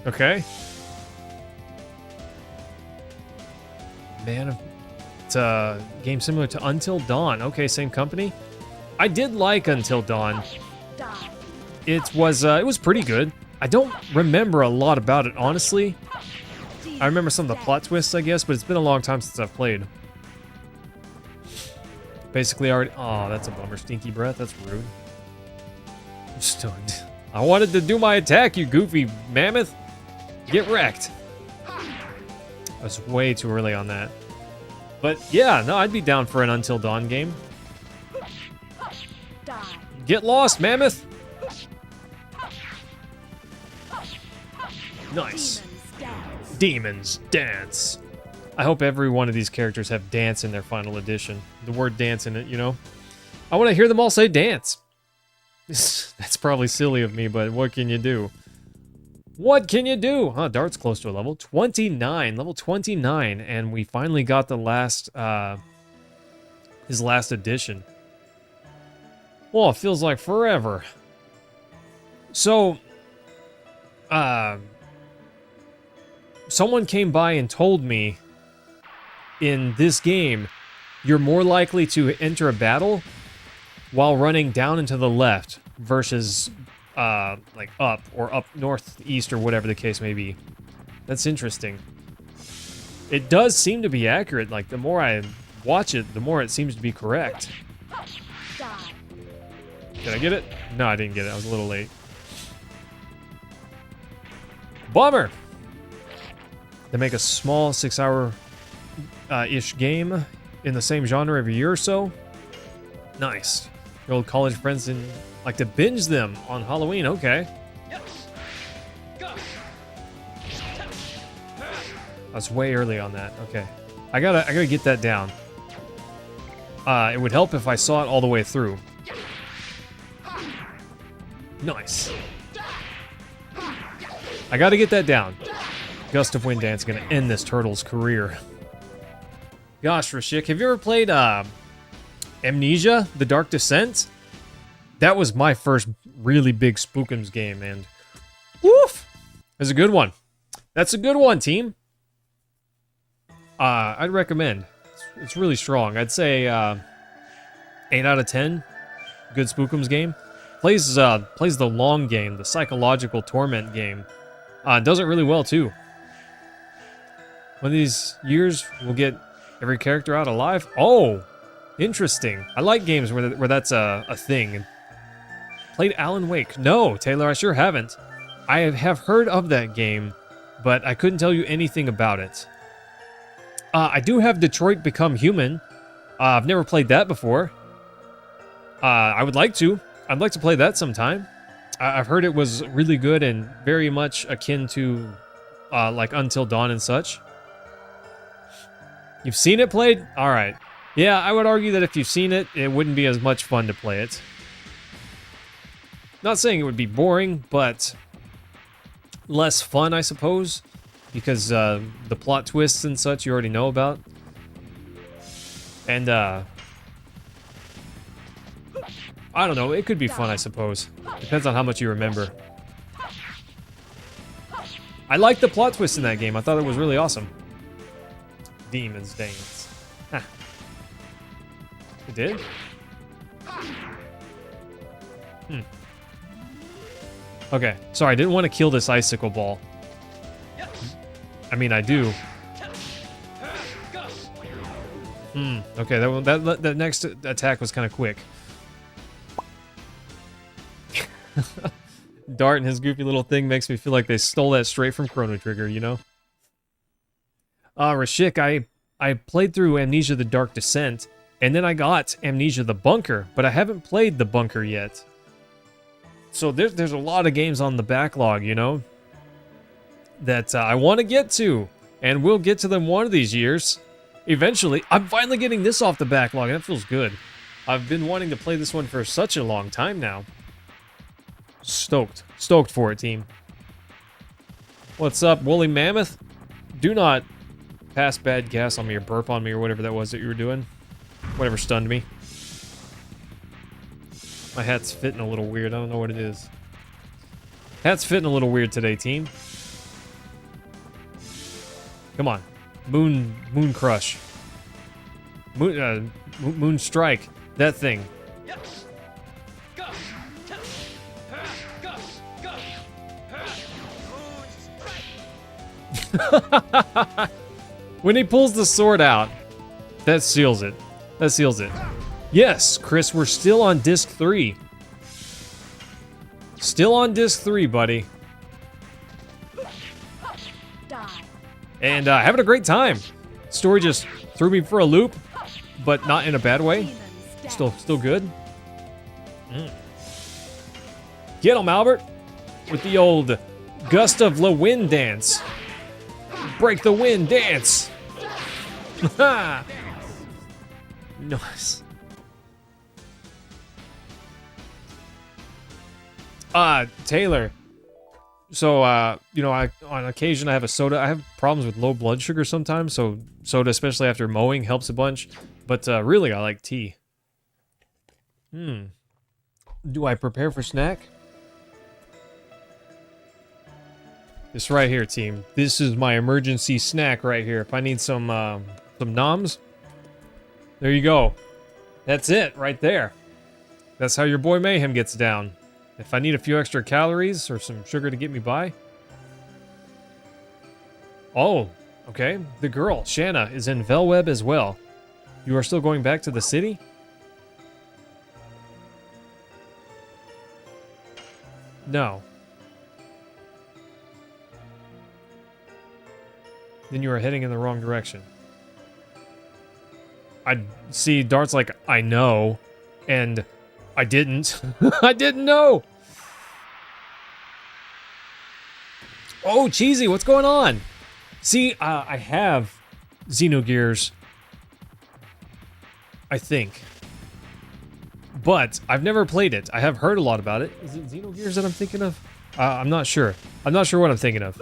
Okay. Man of... It's a game similar to Until Dawn. Okay, same company. I did like Until Dawn. it was pretty good. I don't remember a lot about it, honestly. I remember some of the plot twists, I guess, but it's been a long time since I've played. Basically, already. Oh, that's a bummer. Stinky breath. That's rude. I'm stunned. I wanted to do my attack, you goofy mammoth. Get wrecked. I was way too early on that. But yeah, no, I'd be down for an Until Dawn game. Get lost, mammoth. Nice. Demons dance. I hope every one of these characters have dance in their final edition. The word dance in it, you know? I want to hear them all say dance. That's probably silly of me, but what can you do? What can you do? Huh, Dart's close to a level 29. Level 29, and we finally got the last, his last edition. Well, it feels like forever. So, someone came by and told me in this game, you're more likely to enter a battle while running down and to the left versus like up or up northeast or whatever the case may be. That's interesting. It does seem to be accurate. Like, the more I watch it, the more it seems to be correct. Did I get it? No, I didn't get it. I was a little late. Bummer! They make a small 6-hour ish game in the same genre every year or so. Nice. Your old college friends and like to binge them on Halloween. Okay. That's way early on that. Okay. I gotta get that down. It would help if I saw it all the way through. Nice. I gotta get that down. Gust of Wind Dance is gonna end this turtle's career. Gosh, Rashik, have you ever played Amnesia: The Dark Descent? That was my first really big Spookums game, and woof! That's a good one. That's a good one, team. I'd recommend. It's really strong. I'd say 8 out of 10. Good Spookums game. Plays the long game, the psychological torment game. Does it really well too. One of these years, we'll get every character out alive. Oh, interesting. I like games where that's a thing. Played Alan Wake? No, Taylor, I sure haven't. I have heard of that game, but I couldn't tell you anything about it. I do have Detroit Become Human. I've never played that before. I would like to. I'd like to play that sometime. I've heard it was really good and very much akin to like Until Dawn and such. You've seen it played? All right. Yeah, I would argue that if you've seen it, it wouldn't be as much fun to play it. Not saying it would be boring, but less fun, I suppose, because the plot twists and such you already know about. And I don't know, it could be fun, I suppose. Depends on how much you remember. I liked the plot twist in that game. I thought it was really awesome. Demons dance. Huh. It did? Hmm. Okay, sorry, I didn't want to kill this icicle ball. I mean, I do. Okay, that next attack was kind of quick. Dart and his goofy little thing makes me feel like they stole that straight from Chrono Trigger, you know? Rashik, I played through Amnesia: The Dark Descent, and then I got Amnesia: The Bunker, but I haven't played The Bunker yet. So there's a lot of games on the backlog, you know, that I want to get to, and we'll get to them one of these years. Eventually, I'm finally getting this off the backlog, and that feels good. I've been wanting to play this one for such a long time now. Stoked for it, team. What's up, Woolly Mammoth? Do not pass bad gas on me or burp on me or whatever that was that you were doing. Whatever stunned me. My hat's fitting a little weird. I don't know what it is. Hat's fitting a little weird today, team. Come on. Moon Crush. Moon Strike. That thing. When he pulls the sword out, that seals it. That seals it. Yes, Chris, we're still on disc 3. Still on disc 3, buddy. And having a great time. Story just threw me for a loop, but not in a bad way. Still good. Get him, Albert, with the old gust of the wind dance. Break the wind dance. Nice. Taylor. So, you know, on occasion I have a soda. I have problems with low blood sugar sometimes, so soda, especially after mowing, helps a bunch. But really, I like tea. Do I prepare for snack? This right here, team. This is my emergency snack right here. If I need some noms, there you go. That's it right there. That's how your boy Mayhem gets down. If I need a few extra calories or some sugar to get me by. Oh, okay. The girl, Shanna, is in Velweb as well. You are still going back to the city? No. Then you are heading in the wrong direction. I see Dart's like, I know, and I didn't. I didn't know. Oh, Cheesy, what's going on? See, I have Xenogears, I think. But I've never played it. I have heard a lot about it. Is it Xenogears that I'm thinking of? I'm not sure. I'm not sure what I'm thinking of.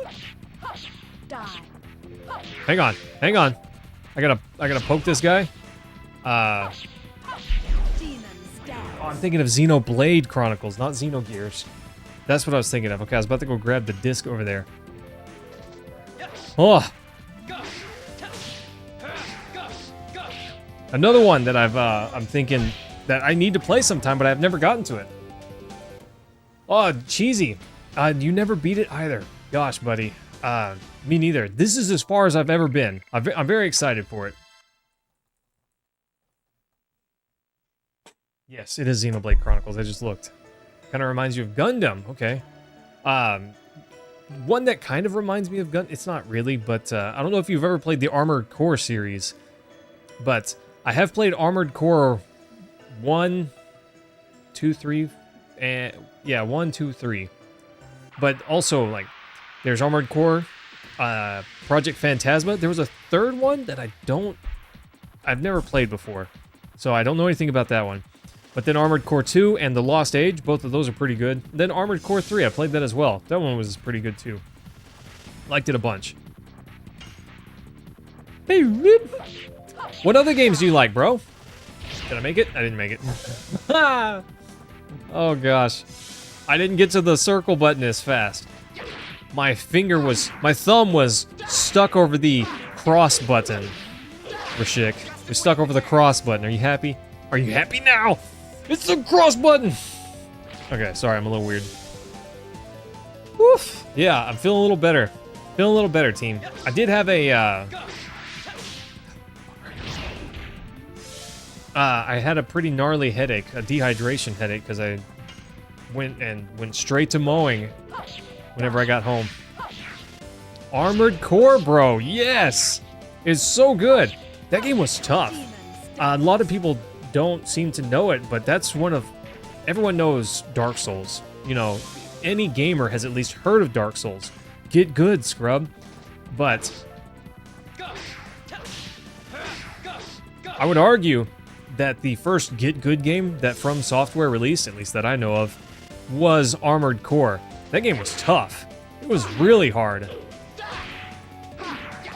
Hang on. Hang on. I gotta poke this guy. Oh, I'm thinking of Xenoblade Chronicles, not Xenogears. That's what I was thinking of. Okay, I was about to go grab the disc over there. Oh! Another one that I'm thinking that I need to play sometime, but I've never gotten to it. Oh, Cheesy. You never beat it either. Gosh, buddy. Me neither. This is as far as I've ever been. I'm very excited for it. Yes, it is Xenoblade Chronicles. I just looked. Kind of reminds you of Gundam. Okay. One that kind of reminds me of Gundam. It's not really, but I don't know if you've ever played the Armored Core series. But I have played Armored Core 1, 2, 3, and yeah, 1, 2, 3. But also, like, there's Armored Core, Project Phantasma. There was a third one that I've never played before. So I don't know anything about that one. But then Armored Core 2 and The Lost Age, both of those are pretty good. Then Armored Core 3, I played that as well. That one was pretty good too. Liked it a bunch. What other games do you like, bro? Did I make it? I didn't make it. Oh gosh. I didn't get to the circle button as fast. My thumb was stuck over the cross button. Rashik, you're stuck over the cross button. Are you happy? Are you happy now? It's the cross button! Okay, sorry, I'm a little weird. Woof! Yeah, I'm feeling a little better. Feeling a little better, team. I did have a, I had a pretty gnarly headache, a dehydration headache, because I went straight to mowing whenever I got home. Armored Core, bro, yes! It's so good! That game was tough. A lot of people don't seem to know it, but that's everyone knows Dark Souls. You know, any gamer has at least heard of Dark Souls. Get good, scrub. But I would argue that the first Get Good game that From Software released, at least that I know of, was Armored Core. That game was tough. It was really hard.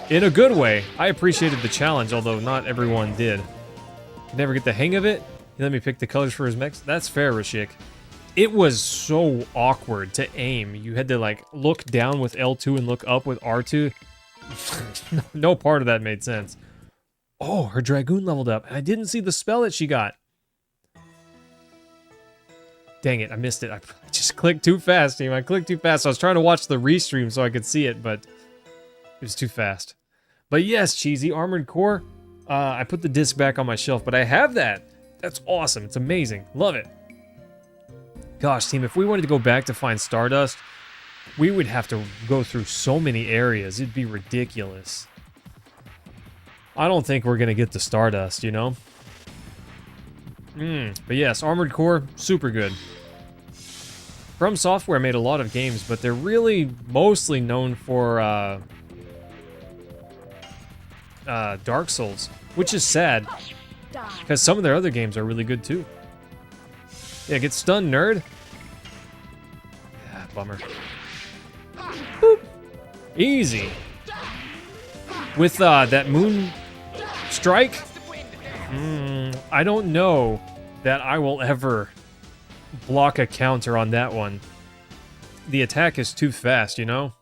In a good way. I appreciated the challenge, although not everyone did. Never get the hang of it. He let me pick the colors for his mechs. That's fair, Rashik. It was so awkward to aim. You had to, like, look down with L2 and look up with R2. No part of that made sense. Oh, her Dragoon leveled up. And I didn't see the spell that she got. Dang it, I missed it. I just clicked too fast, team. I clicked too fast. I was trying to watch the restream so I could see it, but It was too fast. But yes, Cheesy, Armored Core. I put the disc back on my shelf, but I have that. That's awesome. It's amazing. Love it. Gosh, team, if we wanted to go back to find Stardust, we would have to go through so many areas. It'd be ridiculous. I don't think we're going to get to Stardust, you know? But yes, Armored Core, super good. From Software made a lot of games, but they're really mostly known for Dark Souls, which is sad, because some of their other games are really good too. Yeah, get stunned, nerd. Yeah, bummer. Boop. Easy. With that moon strike, I don't know that I will ever block a counter on that one. The attack is too fast, you know?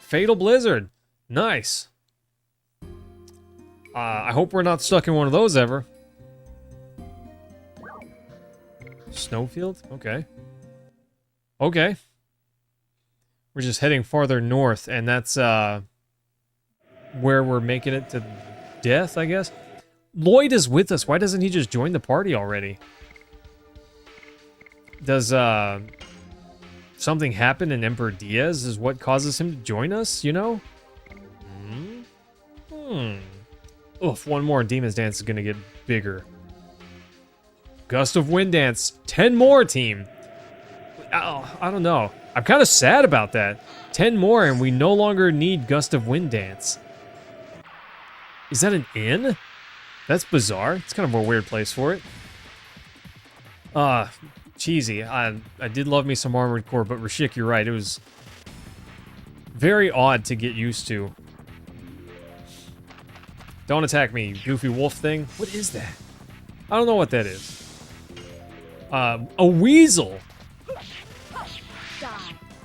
Fatal Blizzard. Nice. I hope we're not stuck in one of those ever. Snowfield? Okay. Okay. We're just heading farther north, and that's where we're making it to death, I guess. Lloyd is with us. Why doesn't he just join the party already? Does something happen in Emperor Diaz is what causes him to join us, you know? Oof, one more Demon's Dance is gonna get bigger. Gust of Wind Dance. 10 more, team. I don't know. I'm kind of sad about that. 10 more and we no longer need Gust of Wind Dance. Is that an inn? That's bizarre. It's kind of a weird place for it. Cheesy. I did love me some Armored Core, but Rashik, you're right. It was very odd to get used to. Don't attack me, goofy wolf thing. What is that? I don't know what that is. A weasel.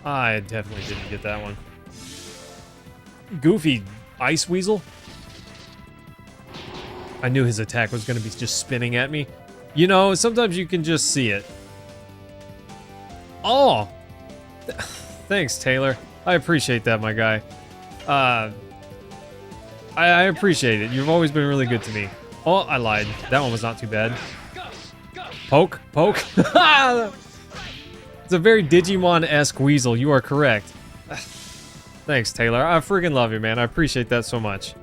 I definitely didn't get that one. Goofy ice weasel. I knew his attack was going to be just spinning at me. You know, sometimes you can just see it. Oh! Thanks, Taylor. I appreciate that, my guy. I appreciate it. You've always been really good to me. Oh, I lied. That one was not too bad. Poke, poke. It's a very Digimon-esque weasel. You are correct. Thanks, Taylor. I freaking love you, man. I appreciate that so much.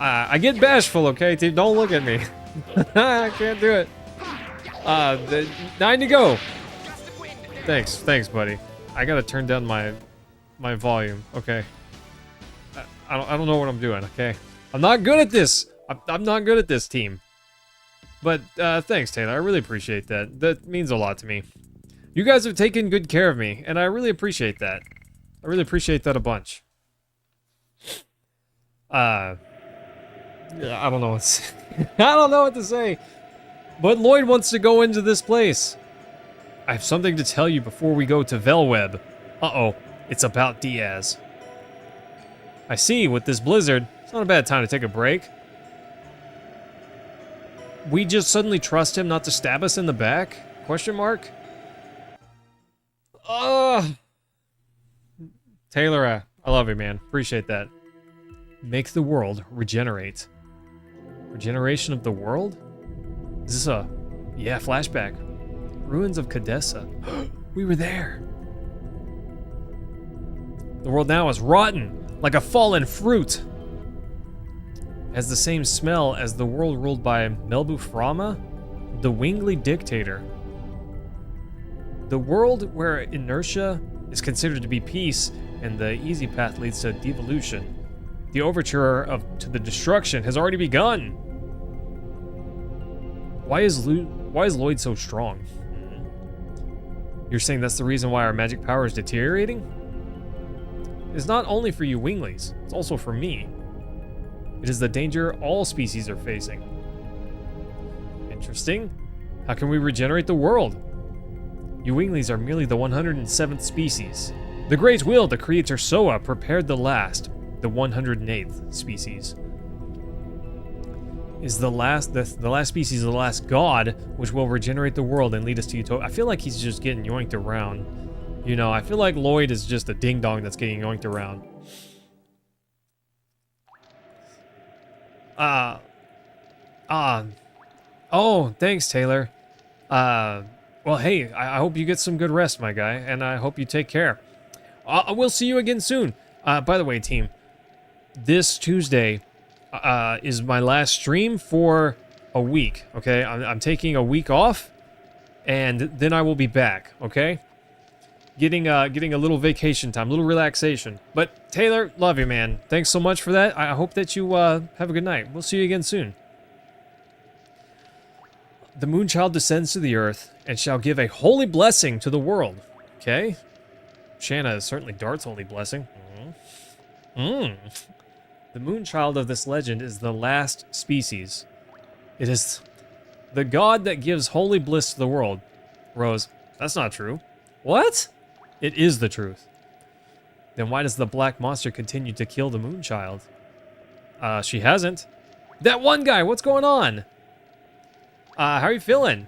I get bashful, okay, team? Don't look at me. I can't do it. 9 to go. Thanks, buddy. I gotta turn down my volume. Okay. I don't know what I'm doing. Okay. I'm not good at this. I'm not good at this, team. But thanks, Taylor. I really appreciate that. That means a lot to me. You guys have taken good care of me, and I really appreciate that. I really appreciate that a bunch. I don't know what to say. I don't know what to say. But Lloyd wants to go into this place. I have something to tell you before we go to Velweb. Uh-oh. It's about Diaz. I see, with this blizzard, it's not a bad time to take a break. We just suddenly trust him not to stab us in the back? Question mark? Taylor, I love you, man. Appreciate that. Make the world regenerate. Regeneration of the world? Is this a... Yeah, flashback. Ruins of Cadessa. We were there. The world now is rotten, like a fallen fruit. Has the same smell as the world ruled by Melbuframa, the Wingly dictator. The world where inertia is considered to be peace and the easy path leads to devolution. The overture to the destruction has already begun. Why is Lloyd so strong? You're saying that's the reason why our magic power is deteriorating? It's not only for you Winglies, it's also for me. It is the danger all species are facing. Interesting. How can we regenerate the world? You Winglies are merely the 107th species. The Great Will, the Creator Soa, prepared the last, the 108th species. Is the last species the last god, which will regenerate the world and lead us to Utopia? I feel like he's just getting yoinked around. You know, I feel like Lloyd is just a ding-dong that's getting yoinked around. Oh, thanks, Taylor. Well, hey, I hope you get some good rest, my guy, and I hope you take care. We'll see you again soon. By the way, team, this Tuesday is my last stream for a week, okay? I'm taking a week off, and then I will be back, okay? Getting a little vacation time, a little relaxation. But, Taylor, love you, man. Thanks so much for that. I hope that you have a good night. We'll see you again soon. The Moonchild descends to the earth and shall give a holy blessing to the world. Okay? Shanna is certainly Dart's holy blessing. The Moonchild of this legend is the last species. It is the god that gives holy bliss to the world. Rose, that's not true. What? It is the truth. Then why does the black monster continue to kill the Moonchild? She hasn't. That one guy, what's going on? How are you feeling?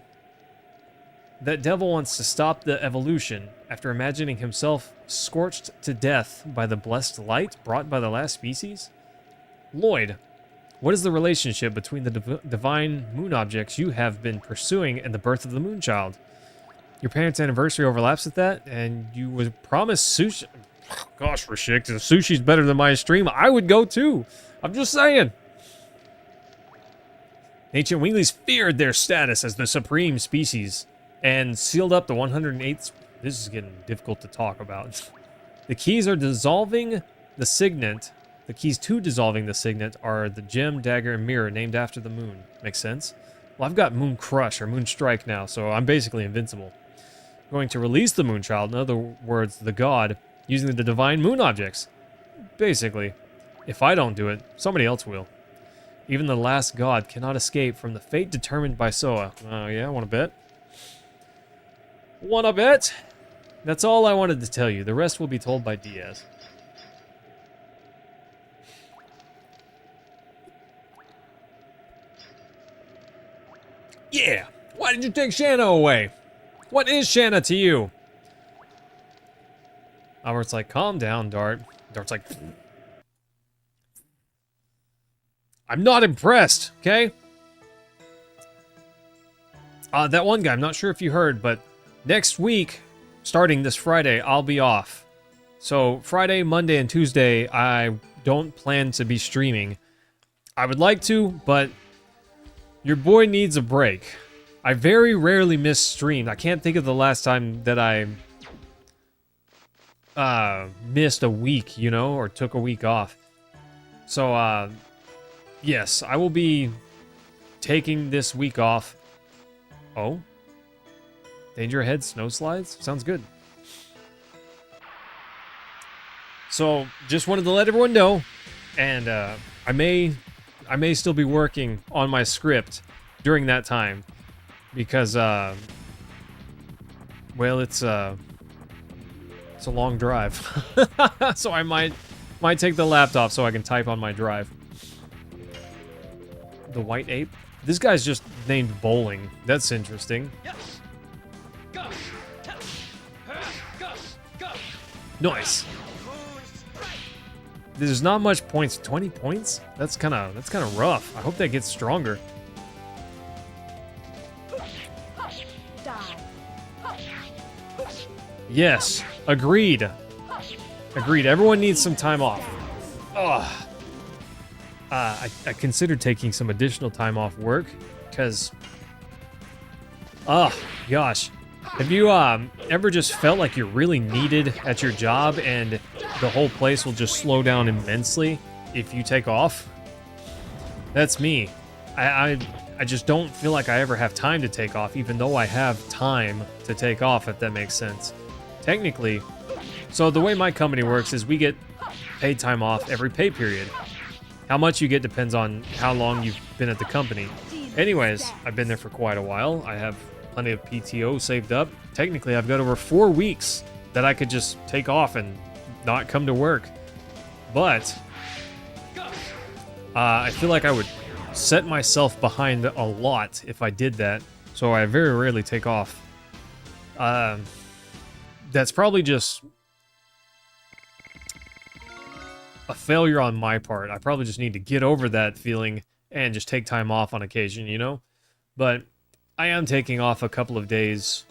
That devil wants to stop the evolution after imagining himself scorched to death by the blessed light brought by the last species? Lloyd, what is the relationship between the divine moon objects you have been pursuing and the birth of the Moonchild? Your parents' anniversary overlaps with that, and you would promise sushi. Gosh, Rashik, if sushi's better than my stream, I would go too. I'm just saying. Ancient Winglies feared their status as the supreme species and sealed up the 108th. This is getting difficult to talk about. The keys are dissolving the signet. The keys to dissolving the signet are the gem, dagger, and mirror named after the moon. Makes sense? Well, I've got Moon Crush or Moon Strike now, so I'm basically invincible. I'm going to release the Moonchild, in other words, the god, using the divine moon objects. Basically, if I don't do it, somebody else will. Even the last god cannot escape from the fate determined by Soa. Oh, yeah, wanna bet? Wanna bet? That's all I wanted to tell you. The rest will be told by Diaz. Yeah! Why did you take Shanna away? What is Shanna to you? Albert's like, calm down, Dart. Dart's like... I'm not impressed, okay? That one guy, I'm not sure if you heard, but next week, starting this Friday, I'll be off. So Friday, Monday, and Tuesday, I don't plan to be streaming. I would like to, but your boy needs a break. I very rarely miss stream. I can't think of the last time that I missed a week, you know, or took a week off. So, yes, I will be taking this week off. Oh? Danger ahead, snow slides? Sounds good. So, just wanted to let everyone know, and I may still be working on my script during that time, because, well, it's a long drive. So I might take the laptop so I can type on my drive. The white ape? This guy's just named Bowling. That's interesting. Nice. There's not much points. 20 points? That's kind of rough. I hope that gets stronger. Yes, agreed. Agreed. Everyone needs some time off. Ugh. I considered taking some additional time off work, because... Oh, gosh. Have you ever just felt like you're really needed at your job and the whole place will just slow down immensely if you take off? That's me. I just don't feel like I ever have time to take off, even though I have time to take off, if that makes sense. Technically, so the way my company works is we get paid time off every pay period. How much you get depends on how long you've been at the company. Anyways, I've been there for quite a while. I have plenty of PTO saved up. Technically, I've got over 4 weeks that I could just take off and not come to work. But I feel like I would set myself behind a lot if I did that. So I very rarely take off. that's probably just a failure on my part. I probably just need to get over that feeling and just take time off on occasion, you know? But I am taking off a couple of days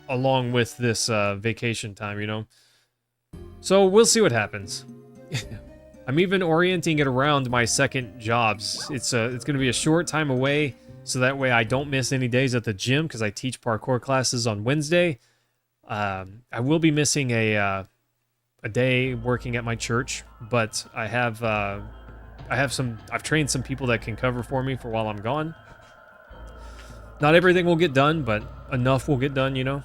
along with this vacation time, you know? So we'll see what happens. I'm even orienting it around my second jobs. It's going to be a short time away, so that way I don't miss any days at the gym, because I teach parkour classes on Wednesday. I will be missing a day working at my church, but I've trained some people that can cover for me for while I'm gone. Not everything will get done, but enough will get done, you know?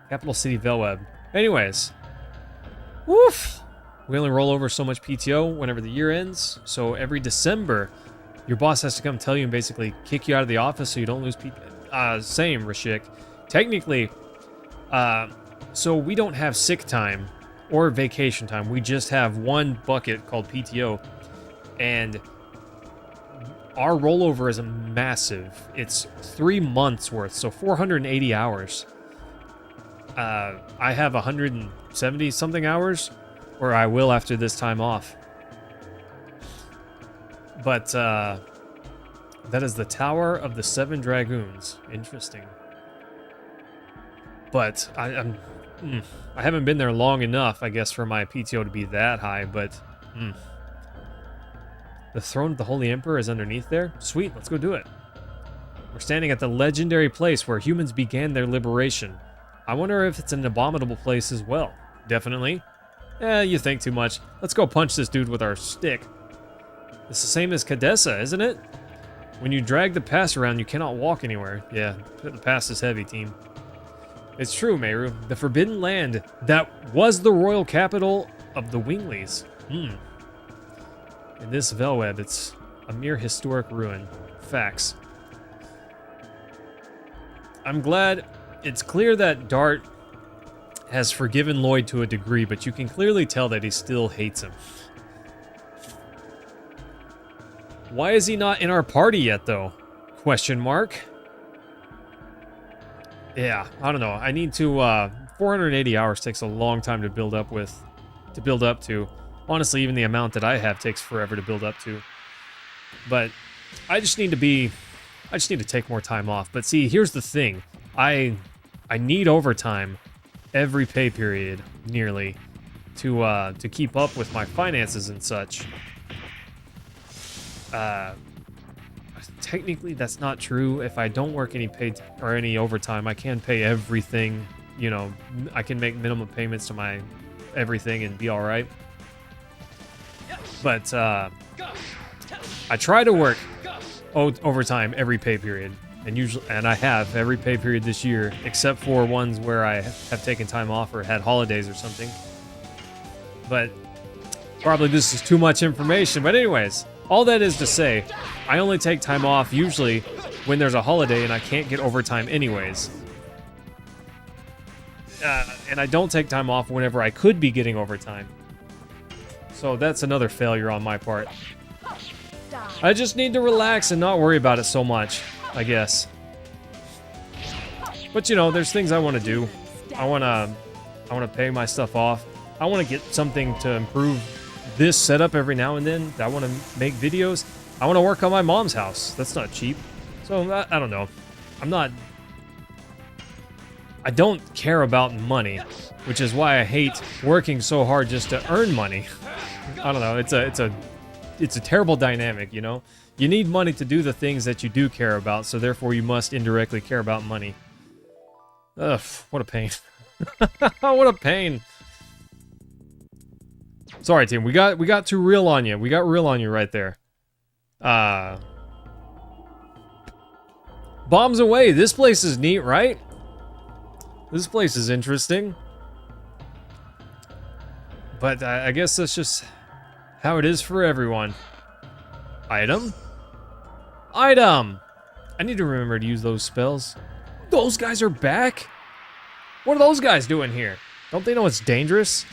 Capital City Velweb. Anyways. Woof! We only roll over so much PTO whenever the year ends, so every December, your boss has to come tell you and basically kick you out of the office so you don't lose PTO. Same, Rashik. Technically, so we don't have sick time or vacation time. We just have one bucket called PTO, and our rollover is massive. It's 3 months worth, so 480 hours. I have 170 something hours, or I will after this time off. But that is the Tower of the Seven Dragoons. Interesting. But I haven't been there long enough, I guess, for my PTO to be that high, but the throne of the Holy Emperor is underneath there? Sweet, let's go do it. We're standing at the legendary place where humans began their liberation. I wonder if it's an abominable place as well. Definitely. You think too much. Let's go punch this dude with our stick. It's the same as Cadessa, isn't it? When you drag the pass around, you cannot walk anywhere. Yeah, the pass is heavy, team. It's true, Meru. The Forbidden Land that was the royal capital of the Winglies. In this Velweb, it's a mere historic ruin. Facts. I'm glad. It's clear that Dart has forgiven Lloyd to a degree, but you can clearly tell that he still hates him. Why is he not in our party yet, though? Question mark. Yeah, I don't know. I need to, 480 hours takes a long time to build up to. Honestly, even the amount that I have takes forever to build up to. But I just need to take more time off. But see, here's the thing. I need overtime every pay period, nearly, to keep up with my finances and such. Technically, that's not true. If I don't work any paid or any overtime, I can pay everything. You know, I can make minimum payments to my everything and be all right. But I try to work overtime every pay period, and I have every pay period this year, except for ones where I have taken time off or had holidays or something. But probably this is too much information. But anyways, all that is to say, I only take time off usually when there's a holiday and I can't get overtime anyways. And I don't take time off whenever I could be getting overtime. So that's another failure on my part. I just need to relax and not worry about it so much, I guess. But you know, there's things I want to do. I want to pay my stuff off. I want to get something to improve this setup every now and then. I want to make videos. I want to work on my mom's house. That's not cheap. So I don't know. I don't care about money, which is why I hate working so hard just to earn money. I don't know. It's a terrible dynamic, you know? You need money to do the things that you do care about, so therefore you must indirectly care about money. Ugh, what a pain. What a pain. Sorry, team. We got too real on you. We got real on you right there. Bombs away. This place is neat, right? This place is interesting. But I guess that's just how it is for everyone. Item? Item! I need to remember to use those spells. Those guys are back? What are those guys doing here? Don't they know it's dangerous?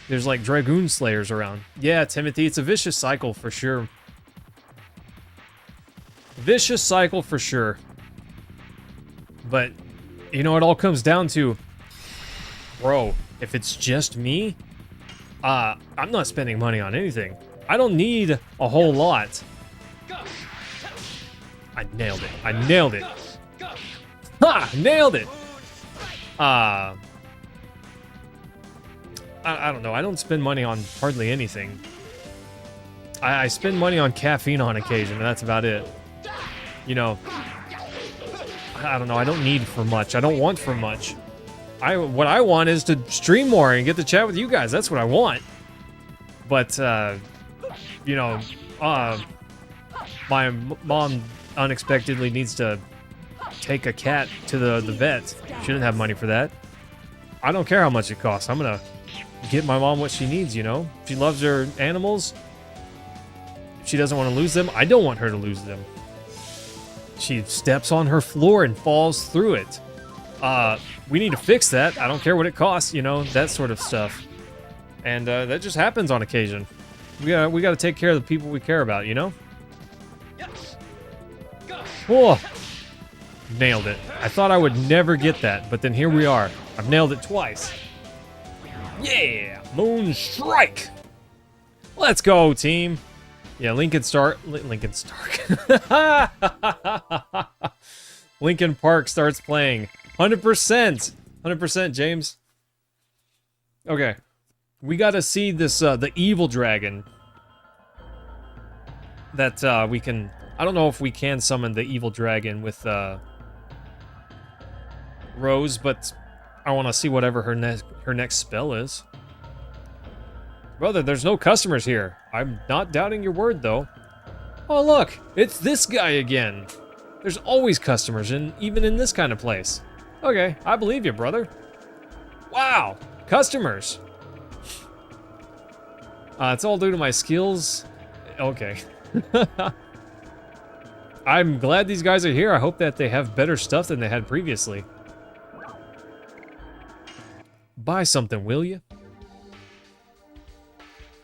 There's like Dragoon Slayers around. Yeah, Timothy, it's a vicious cycle for sure. Vicious cycle for sure. But, you know, it all comes down to Bro, if it's just me, I'm not spending money on anything. I don't need a whole lot. I nailed it. I nailed it. Ha! Nailed it! I don't know. I don't spend money on hardly anything. I spend money on caffeine on occasion, and that's about it. You know, I don't know. I don't need for much. I don't want for much. What I want is to stream more and get to chat with you guys. That's what I want. But, you know, my mom unexpectedly needs to take a cat to the vet. She didn't have money for that. I don't care how much it costs. I'm gonna get my mom what she needs, you know? She loves her animals. She doesn't want to lose them. I don't want her to lose them. She steps on her floor and falls through it. We need to fix that. I don't care what it costs, you know, that sort of stuff. And that just happens on occasion. We gotta take care of the people we care about, you know? Whoa! Nailed it. I thought I would never get that, but then here we are. I've nailed it twice. Yeah! Moon Strike! Let's go, team! Yeah, Lincoln Stark. Lincoln Park starts playing. 100%! 100%, James. Okay. We gotta see this, the evil dragon. That, we can... I don't know if we can summon the evil dragon with, Rose, but I want to see whatever her next spell is. Brother, there's no customers here. I'm not doubting your word, though. Oh, look! It's this guy again! There's always customers, even in this kind of place. Okay, I believe you, brother. Wow! Customers! It's all due to my skills. Okay. I'm glad these guys are here. I hope that they have better stuff than they had previously. Buy something, will you?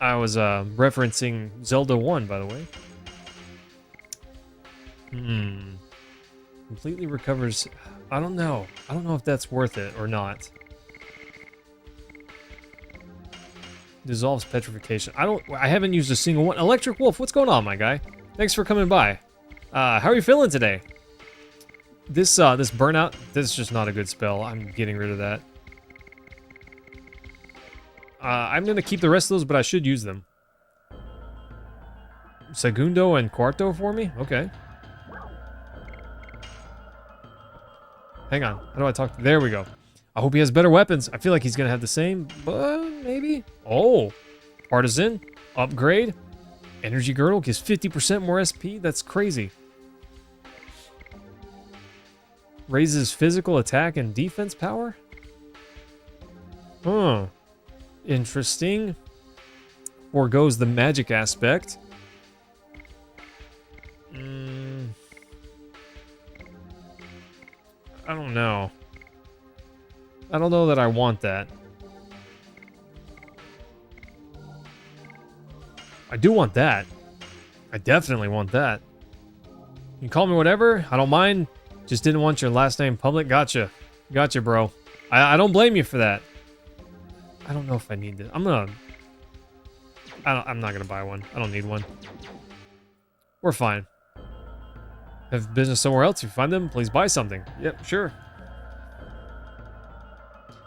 I was referencing Zelda 1, by the way. Completely recovers... I don't know. I don't know if that's worth it or not. Dissolves petrification. I haven't used a single one. Electric Wolf, what's going on, my guy? Thanks for coming by. How are you feeling today? This burnout, this is just not a good spell. I'm getting rid of that. I'm gonna keep the rest of those, but I should use them. Segundo and Cuarto for me? Okay. Hang on, how do I talk? There we go. I hope he has better weapons. I feel like he's gonna have the same, but maybe. Oh, Partisan, upgrade. Energy Girdle gives 50% more SP. That's crazy. Raises physical attack and defense power? Huh. Interesting. Forgoes the magic aspect. I don't know. I don't know that I want that. I do want that. I definitely want that. You can call me whatever. I don't mind. Just didn't want your last name public. Gotcha. Gotcha, bro. I don't blame you for that. I don't know if I need this. I'm not gonna buy one. I don't need one. We're fine. Have business somewhere else. If you find them, please buy something. Yep, sure.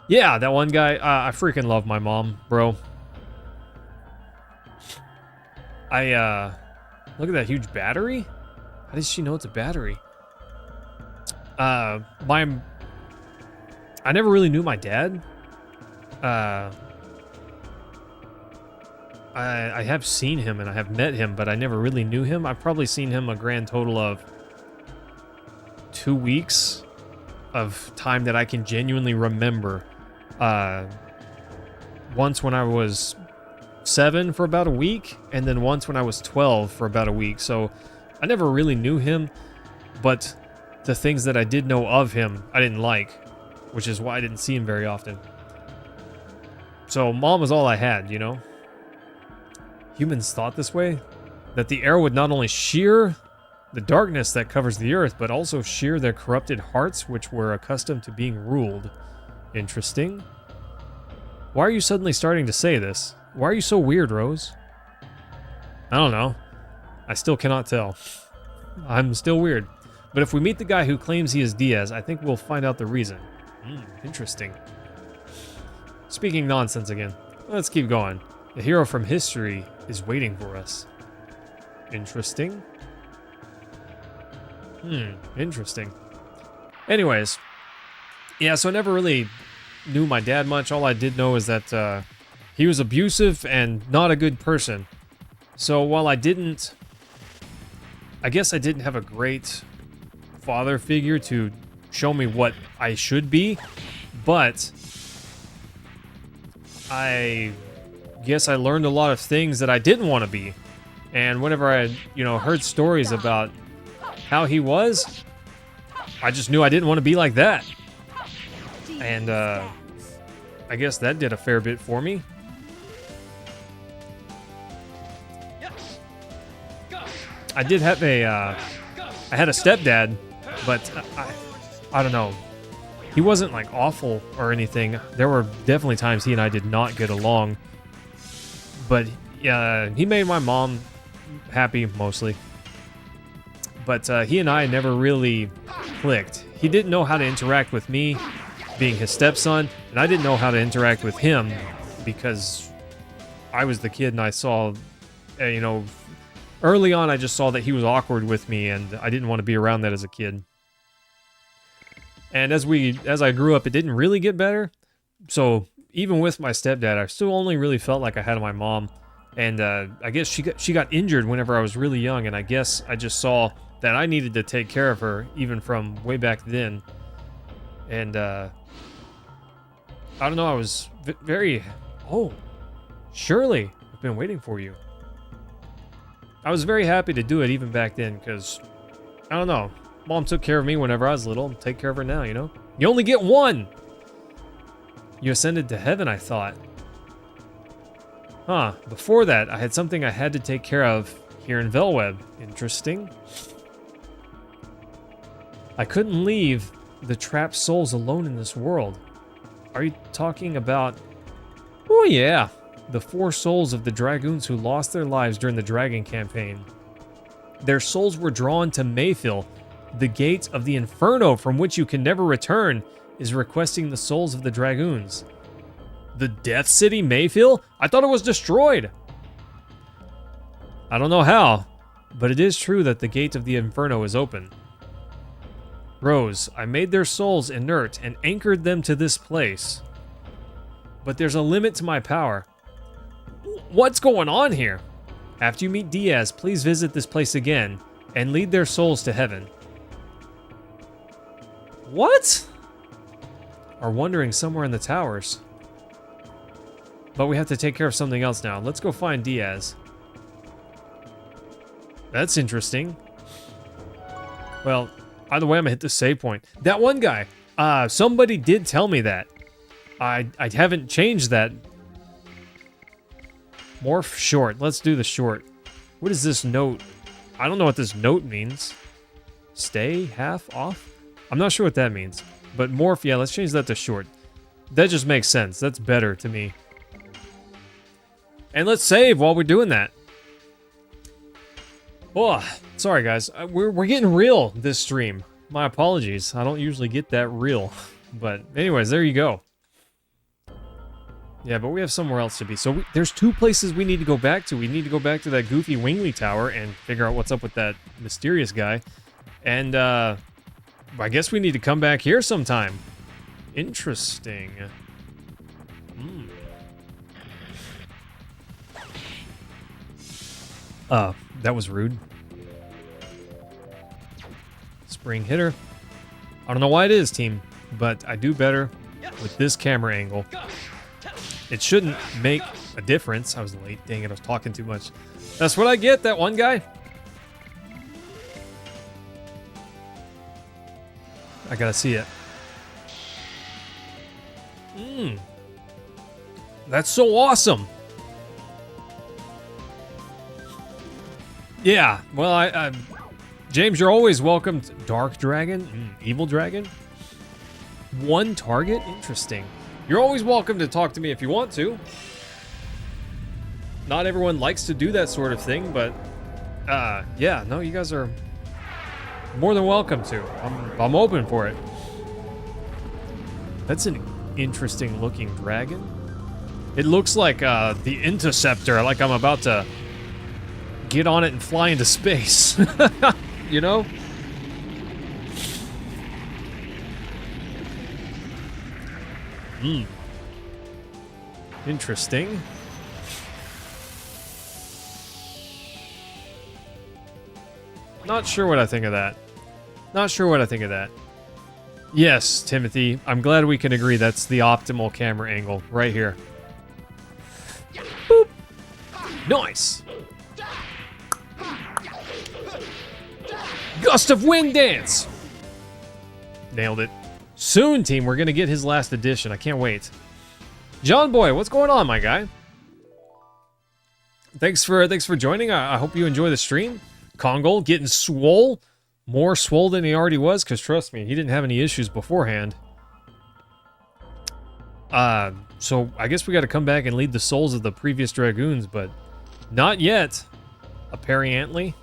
Yeah, that one guy. I freaking love my mom, bro. Look at that huge battery. How does she know it's a battery? I never really knew my dad. I have seen him and I have met him, but I never really knew him. I've probably seen him a grand total of 2 weeks of time that I can genuinely remember. Once when I was 7 for about a week, and then once when I was 12 for about a week. So I never really knew him, but the things that I did know of him, I didn't like, which is why I didn't see him very often. So mom was all I had, you know? Humans thought this way, that the air would not only shear the darkness that covers the earth, but also shear their corrupted hearts, which were accustomed to being ruled. Interesting. Why are you suddenly starting to say this? Why are you so weird, Rose? I don't know. I still cannot tell. I'm still weird. But if we meet the guy who claims he is Diaz, I think we'll find out the reason. Interesting. Speaking nonsense again. Let's keep going. The hero from history is waiting for us. Interesting. Interesting. Anyways. Yeah, so I never really knew my dad much. All I did know is that he was abusive and not a good person. So while I guess I didn't have a great father figure to show me what I should be, but I guess I learned a lot of things that I didn't want to be. And whenever I, heard stories about how he was, I just knew I didn't want to be like that. And I guess that did a fair bit for me. I did have I had a stepdad, but I don't know. He wasn't like awful or anything. There were definitely times he and I did not get along. But he made my mom happy mostly. But he and I never really clicked. He didn't know how to interact with me, being his stepson, and I didn't know how to interact with him because I was the kid and I saw, early on I just saw that he was awkward with me and I didn't want to be around that as a kid. And as I grew up, it didn't really get better. So even with my stepdad, I still only really felt like I had my mom. And I guess she got injured whenever I was really young, and I guess I just saw that I needed to take care of her even from way back then. And I don't know, I was very... Oh, Shirley, I've been waiting for you. I was very happy to do it even back then because, I don't know, Mom took care of me whenever I was little. I'll take care of her now, You only get one! You ascended to heaven, I thought. Huh, before that, I had something I had to take care of here in Velweb. Interesting. I couldn't leave the trapped souls alone in this world. Are you talking about... Oh yeah, the 4 souls of the Dragoons who lost their lives during the Dragon campaign. Their souls were drawn to Mayfield. The gate of the Inferno from which you can never return is requesting the souls of the Dragoons. The Death City, Mayfield? I thought it was destroyed. I don't know how, but it is true that the gate of the Inferno is open. Rose, I made their souls inert and anchored them to this place. But there's a limit to my power. What's going on here? After you meet Diaz, please visit this place again and lead their souls to heaven. What? Are wandering somewhere in the towers. But we have to take care of something else now. Let's go find Diaz. That's interesting. Well, either way, I'm gonna hit the save point. That one guy, somebody did tell me that. I haven't changed that. Morph short. Let's do the short. What is this note? I don't know what this note means. Stay half off? I'm not sure what that means. But morph, yeah, let's change that to short. That just makes sense. That's better to me. And let's save while we're doing that. Oh, sorry guys. We're getting real this stream. My apologies. I don't usually get that real. But anyways, there you go. Yeah, but we have somewhere else to be. So there's 2 places we need to go back to. We need to go back to that goofy Wingley Tower and figure out what's up with that mysterious guy. And I guess we need to come back here sometime. Interesting. That was rude. Spring hitter. I don't know why it is, team, but I do better with this camera angle. It shouldn't make a difference. I was late. Dang it, I was talking too much. That's what I get, that one guy. I gotta see it. That's so awesome. Yeah, well, James, you're always welcome. Dark Dragon? Evil Dragon? 1 target? Interesting. You're always welcome to talk to me if you want to. Not everyone likes to do that sort of thing, but yeah, no, you guys are more than welcome to. I'm open for it. That's an interesting looking dragon. It looks like the Interceptor, like I'm about to get on it and fly into space. You know? Interesting. Not sure what I think of that. Not sure what I think of that. Yes, Timothy, I'm glad we can agree that's the optimal camera angle right here. Boop. Nice. Gust of Wind Dance. Nailed it. Soon, team, we're gonna get his last edition. I can't wait. John Boy, what's going on, my guy? Thanks for joining. I hope you enjoy the stream. Kongol getting swole. More swole than he already was, because trust me, he didn't have any issues beforehand. So I guess we got to come back and lead the souls of the previous Dragoons, but not yet, apparently.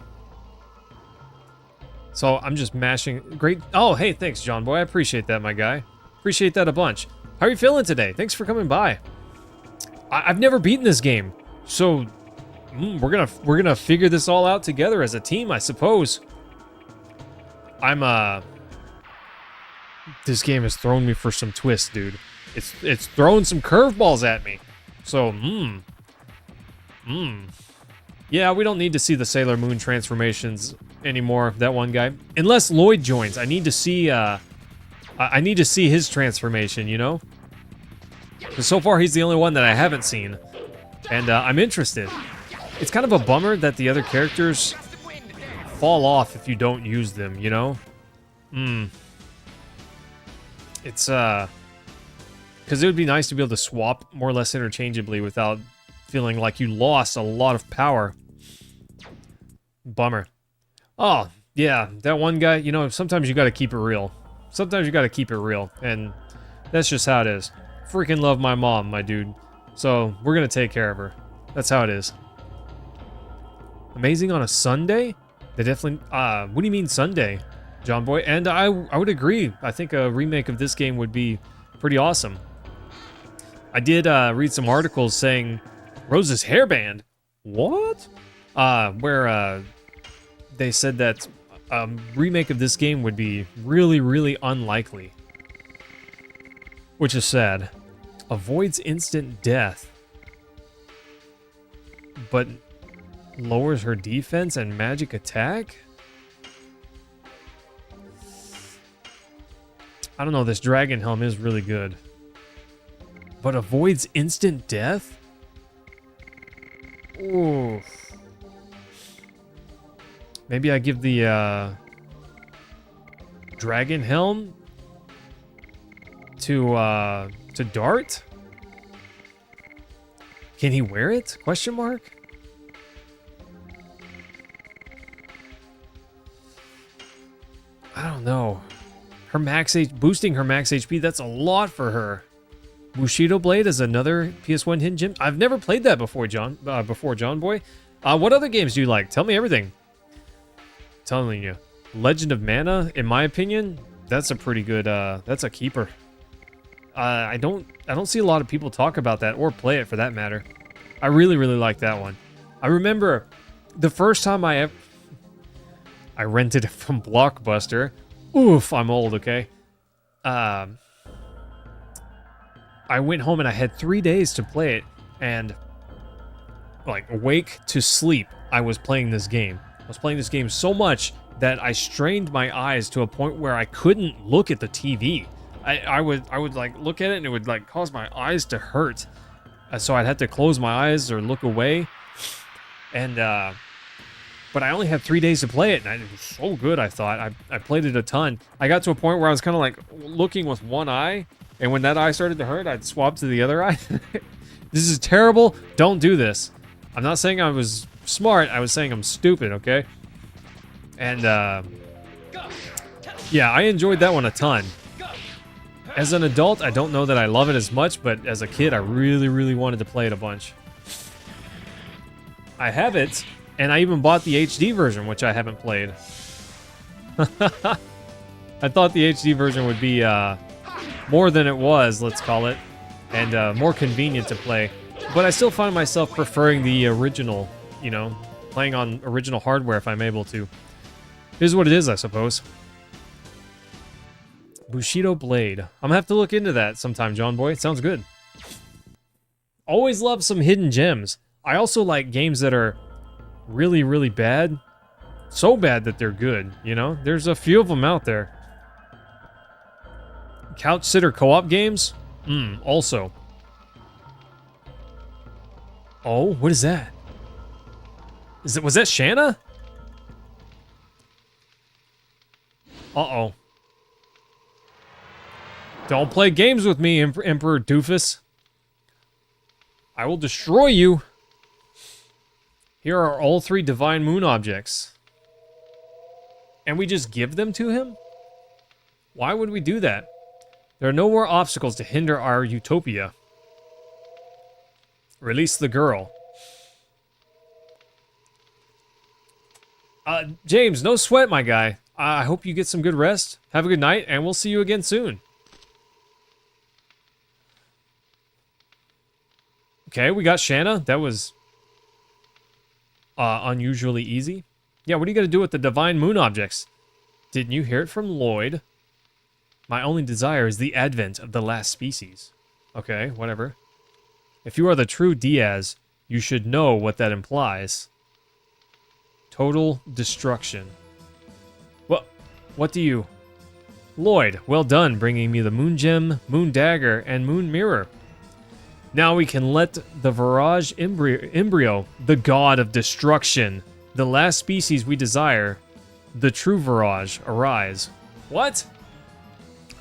So I'm just mashing. Great. Oh, hey, thanks, John Boy. I appreciate that, my guy. Appreciate that a bunch. How are you feeling today? Thanks for coming by. I've never beaten this game, so we're gonna figure this all out together as a team, I suppose. This game has thrown me for some twists, dude. It's throwing some curveballs at me. So, yeah, we don't need to see the Sailor Moon transformations anymore, that one guy. Unless Lloyd joins. I need to see, I need to see his transformation, you know? Because so far, he's the only one that I haven't seen. And, I'm interested. It's kind of a bummer that the other characters fall off if you don't use them, you know? It's, because it would be nice to be able to swap more or less interchangeably without feeling like you lost a lot of power. Bummer. Oh, yeah, that one guy, you know, sometimes you gotta keep it real. Sometimes you gotta keep it real, and that's just how it is. Freaking love my mom, my dude. So, we're gonna take care of her. That's how it is. Amazing on a Sunday? They definitely, what do you mean Sunday, John Boy? And I would agree. I think a remake of this game would be pretty awesome. I did read some articles saying Rose's hairband. What? Where they said that a remake of this game would be really, really unlikely. Which is sad. Avoids instant death, but lowers her defense and magic attack? I don't know, this dragon helm is really good. But avoids instant death? Oof. Maybe I give the dragon helm to Dart? Can he wear it? Question mark? I don't know. Her max boosting her max HP, that's a lot for her. Bushido Blade is another PS1 hidden gem. I've never played that before, John Boy. What other games do you like? Tell me everything. I'm telling you. Legend of Mana, in my opinion, that's a pretty good that's a keeper. I don't see a lot of people talk about that or play it for that matter. I really, really like that one. I remember the first time I rented it from Blockbuster. Oof, I'm old, okay? I went home and I had 3 days to play it, and like awake to sleep, I was playing this game. I was playing this game so much that I strained my eyes to a point where I couldn't look at the TV. I would like look at it and it would like cause my eyes to hurt. So I'd have to close my eyes or look away. And but I only had 3 days to play it, and it was so good, I thought. I played it a ton. I got to a point where I was kind of like looking with one eye, and when that eye started to hurt, I'd swap to the other eye. This is terrible. Don't do this. I'm not saying I was smart. I was saying I'm stupid, okay? And yeah, I enjoyed that one a ton. As an adult, I don't know that I love it as much, but as a kid, I really, really wanted to play it a bunch. I have it, and I even bought the HD version, which I haven't played. I thought the HD version would be more than it was, let's call it, and more convenient to play. But I still find myself preferring the original, you know, playing on original hardware if I'm able to. Here's what it is, I suppose. Bushido Blade. I'm gonna have to look into that sometime, John Boy. It sounds good. Always love some hidden gems. I also like games that are really, really bad. So bad that they're good, you know? There's a few of them out there. Couch sitter co-op games? Also. Oh, what is that? Was that Shanna? Uh-oh. Don't play games with me, Emperor Doofus. I will destroy you. Here are all 3 divine moon objects. And we just give them to him? Why would we do that? There are no more obstacles to hinder our utopia. Release the girl. James, no sweat, my guy. I hope you get some good rest. Have a good night, and we'll see you again soon. Okay, we got Shanna. That was unusually easy. Yeah, what are you going to do with the divine moon objects? Didn't you hear it from Lloyd? My only desire is the advent of the last species. Okay, whatever. If you are the true Diaz, you should know what that implies. Total destruction. What do you... Lloyd, well done bringing me the moon gem, moon dagger, and moon mirror. Now we can let the Virage embryo, the god of destruction, the last species we desire, the true Virage, arise. What?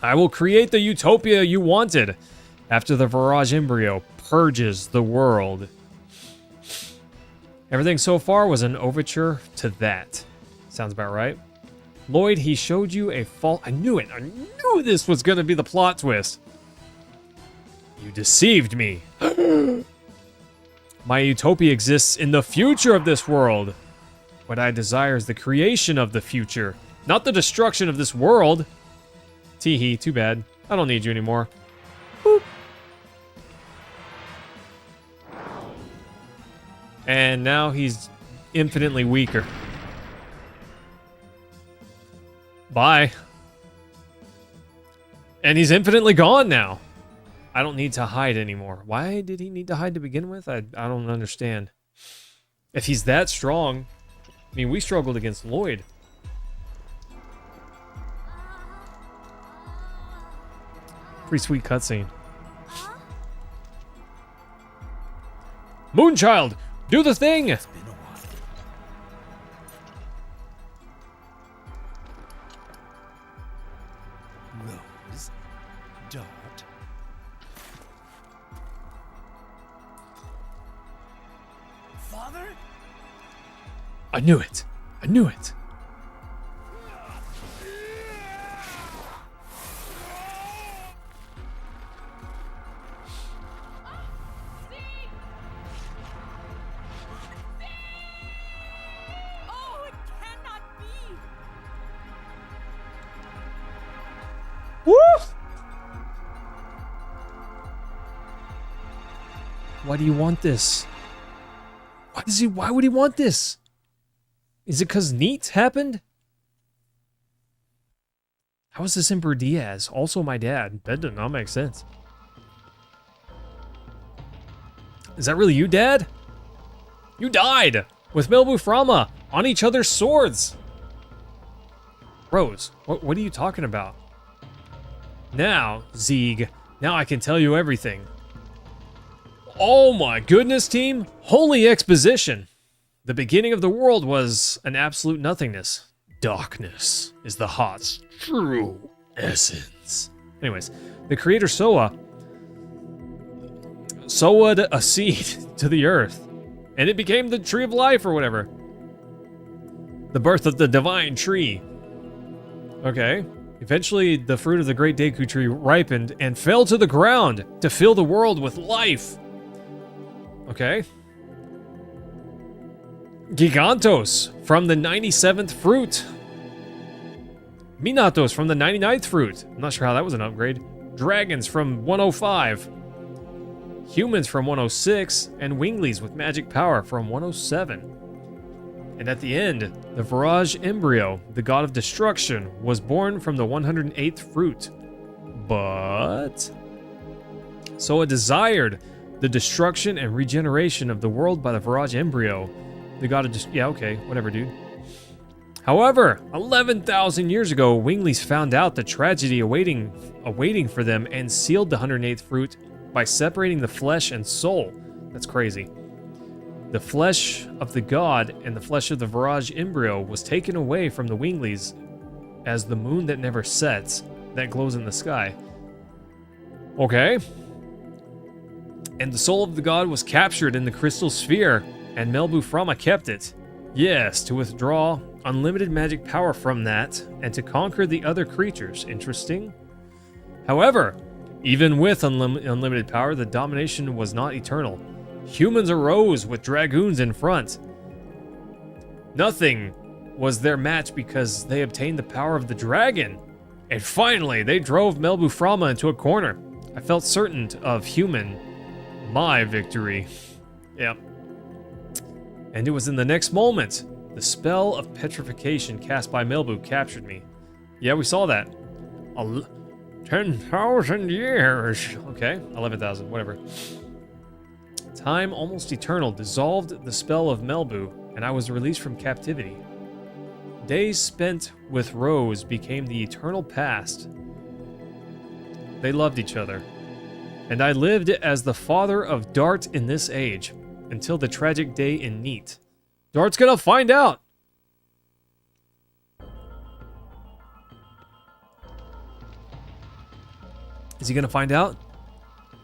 I will create the utopia you wanted after the Virage embryo purges the world. Everything so far was an overture to that. Sounds about right. Lloyd, he showed you a false... I knew it. I knew this was going to be the plot twist. You deceived me. My utopia exists in the future of this world. What I desire is the creation of the future, not the destruction of this world. Teehee, too bad. I don't need you anymore. Boop. And now he's infinitely weaker. Bye. And he's infinitely gone now. I don't need to hide anymore. Why did he need to hide to begin with? I don't understand. If he's that strong... I mean, we struggled against Lloyd. Pretty sweet cutscene. Moonchild, do the thing! It's been a while. Rose, Dart. Father? I knew it. I knew it. Oh, it cannot be. Woo! Why do you want this? Why would he want this? Is it because Neat happened? How is this Emperor Diaz? Also my dad. That does not make sense. Is that really you, Dad? You died with Melbu Frama on each other's swords. Rose, what are you talking about? Now, Zeeg, now I can tell you everything. Oh my goodness, team. Holy exposition. The beginning of the world was an absolute nothingness. Darkness is the heart's true essence. Anyways, the creator sowed a seed to the earth, and it became the tree of life or whatever. The birth of the divine tree. Okay. Eventually, the fruit of the great Deku tree ripened and fell to the ground to fill the world with life. Okay. Gigantos from the 97th fruit. Minatos from the 99th fruit. I'm not sure how that was an upgrade. Dragons from 105. Humans from 106. And Winglies with magic power from 107. And at the end, the Virage embryo, the god of destruction, was born from the 108th fruit. But Soa desired the destruction and regeneration of the world by the Virage embryo. The god of yeah, okay, whatever, dude. However, 11,000 years ago, Winglies found out the tragedy awaiting for them and sealed the 108th fruit by separating the flesh and soul. That's crazy. The flesh of the god and the flesh of the Virage embryo was taken away from the Winglies as the moon that never sets, that glows in the sky. Okay. And the soul of the god was captured in the crystal sphere, and Melbu Frama kept it. Yes, to withdraw unlimited magic power from that, and to conquer the other creatures. Interesting. However, even with unlimited power, the domination was not eternal. Humans arose with Dragoons in front. Nothing was their match because they obtained the power of the dragon. And finally, they drove Melbu Frama into a corner. I felt certain of my victory. Yep. And it was in the next moment, the spell of petrification cast by Melbu captured me. Yeah, we saw that. 10,000 years. Okay, 11,000, whatever. Time almost eternal dissolved the spell of Melbu, and I was released from captivity. Days spent with Rose became the eternal past. They loved each other, and I lived as the father of Dart in this age, until the tragic day in Neat. Dart's gonna find out! Is he gonna find out?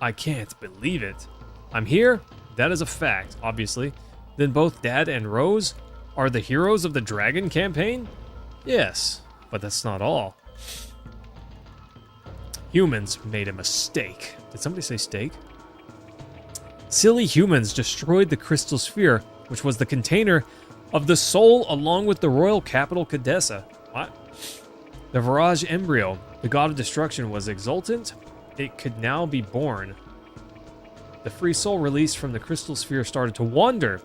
I can't believe it. I'm here, that is a fact, obviously. Then both Dad and Rose are the heroes of the Dragon campaign? Yes, but that's not all. Humans made a mistake. Did somebody say steak? Silly humans destroyed the crystal sphere, which was the container of the soul along with the royal capital Cadessa. What? The Virage embryo, the god of destruction, was exultant. It could now be born. The free soul released from the crystal sphere started to wander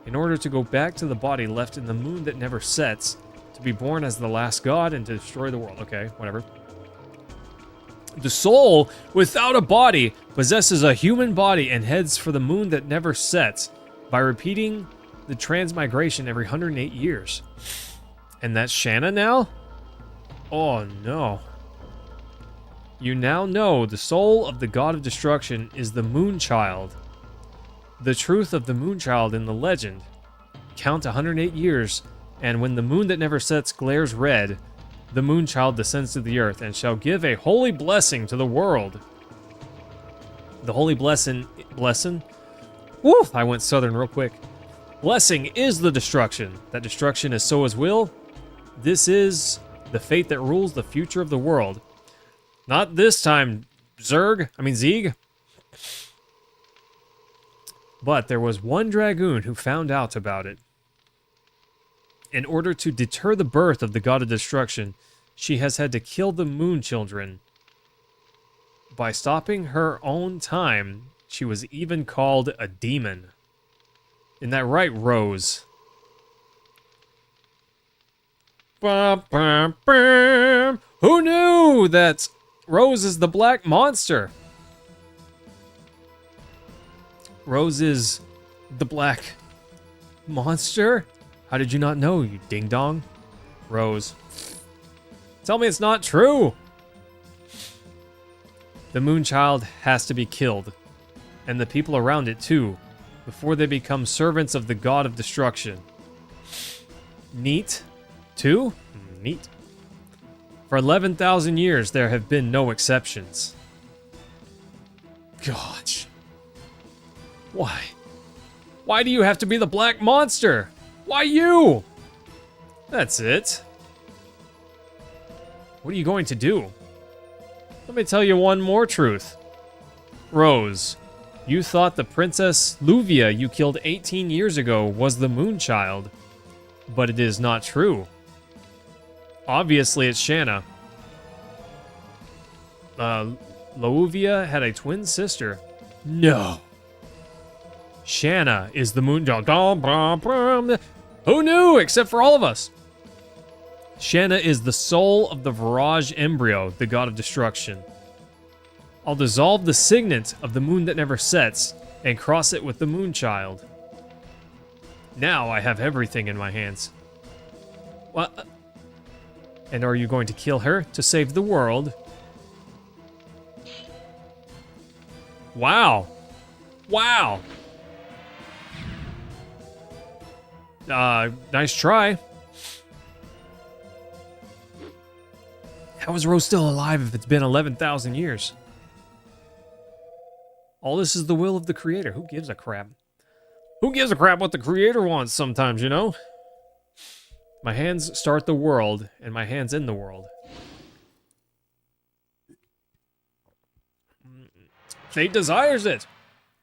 in order to go back to the body left in the moon that never sets, to be born as the last god and to destroy the world. Okay, whatever. The soul, without a body, possesses a human body and heads for the moon that never sets by repeating the transmigration every 108 years. And that's Shanna now? Oh no. You now know the soul of the god of destruction is the Moonchild. The truth of the Moonchild in the legend. Count 108 years, and when the moon that never sets glares red, the Moonchild descends to the earth and shall give a holy blessing to the world. The holy blessing? Woo! I went southern real quick. Blessing is the destruction. That destruction is Soa's will. This is the fate that rules the future of the world. Not this time, Zieg. But there was one Dragoon who found out about it. In order to deter the birth of the god of destruction, she has had to kill the moon children. By stopping her own time, she was even called a demon. Isn't that right, Rose? Ba, ba, ba. Who knew that Rose is the black monster? Rose is the black monster? How did you not know, you ding-dong? Rose. Tell me it's not true! The Moonchild has to be killed, and the people around it too, before they become servants of the god of destruction. Neat? Too? Neat. For 11,000 years, there have been no exceptions. Gosh. Why? Why do you have to be the black monster? Why you? That's it. What are you going to do? Let me tell you one more truth. Rose, you thought the Princess Luvia you killed 18 years ago was the Moonchild, but it is not true. Obviously, it's Shanna. Luvia had a twin sister. No. Shanna is the Moonchild. Who knew, except for all of us? Shanna is the soul of the Virage embryo, the god of destruction. I'll dissolve the signet of the moon that never sets and cross it with the Moonchild. Now I have everything in my hands. What? And are you going to kill her to save the world? Wow. Wow. Nice try. How is Rose still alive if it's been 11,000 years? All this is the will of the creator. Who gives a crap? Who gives a crap what the creator wants sometimes, you know? My hands start the world, and my hands end the world. Fate desires it.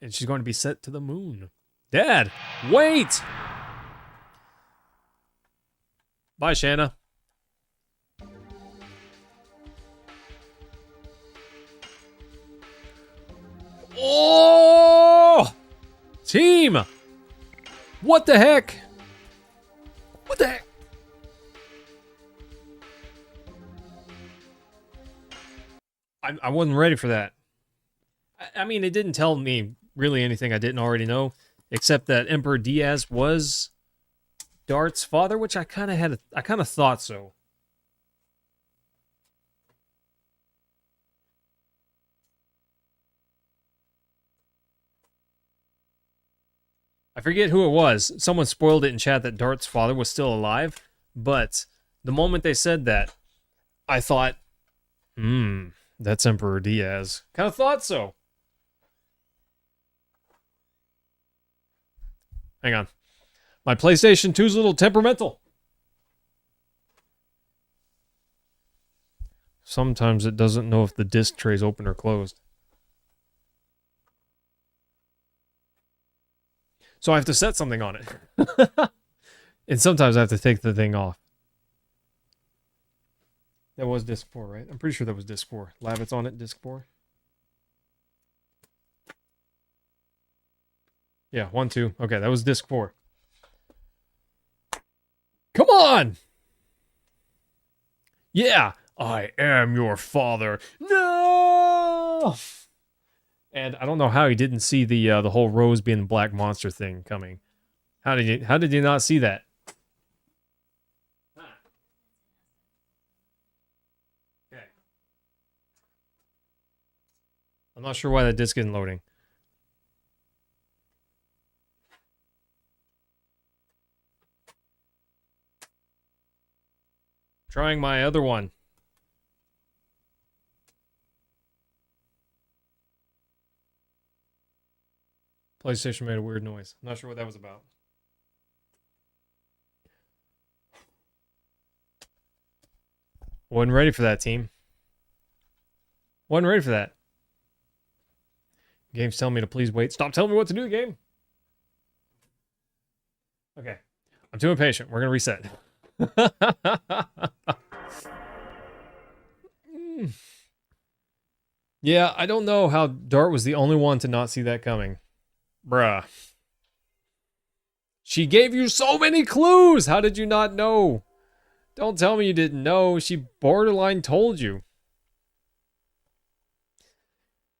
And she's going to be set to the moon. Dad, wait! Bye, Shanna. Oh! Team! What the heck? What the heck? I wasn't ready for that. I mean, it didn't tell me really anything I didn't already know, except that Emperor Diaz was Dart's father, which I kind of thought so. I forget who it was. Someone spoiled it in chat that Dart's father was still alive, but the moment they said that, I thought, that's Emperor Diaz. Kind of thought so. Hang on. My PlayStation 2's a little temperamental. Sometimes it doesn't know if the disc tray's open or closed. So I have to set something on it. And sometimes I have to take the thing off. That was disc 4, right? I'm pretty sure that was disc 4. Lavit's on it, disc 4. Yeah, 1, 2. Okay, that was disc 4. Come on! Yeah, I am your father. No! And I don't know how he didn't see the whole Rose being the black monster thing coming. How did you not see that? Okay. I'm not sure why that disc isn't loading. Trying my other one. PlayStation made a weird noise. I'm not sure what that was about. Wasn't ready for that, team. Wasn't ready for that. Game's telling me to please wait. Stop telling me what to do, game. Okay. I'm too impatient. We're going to reset. Yeah, I don't know how Dart was the only one to not see that coming. Bruh. She gave you so many clues! How did you not know? Don't tell me you didn't know. She borderline told you.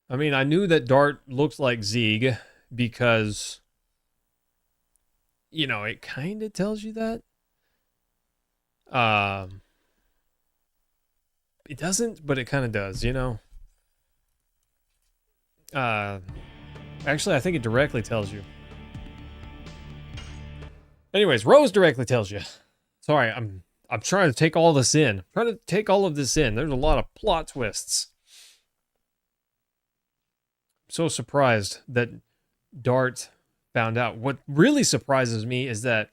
I mean, I knew that Dart looked like Zeeg because, you know, it kind of tells you that. It doesn't, but it kind of does, you know? Actually, I think it directly tells you. Anyways, Rose directly tells you. Sorry, I'm trying to take all this in. I'm trying to take all of this in. There's a lot of plot twists. I'm so surprised that Dart found out. What really surprises me is that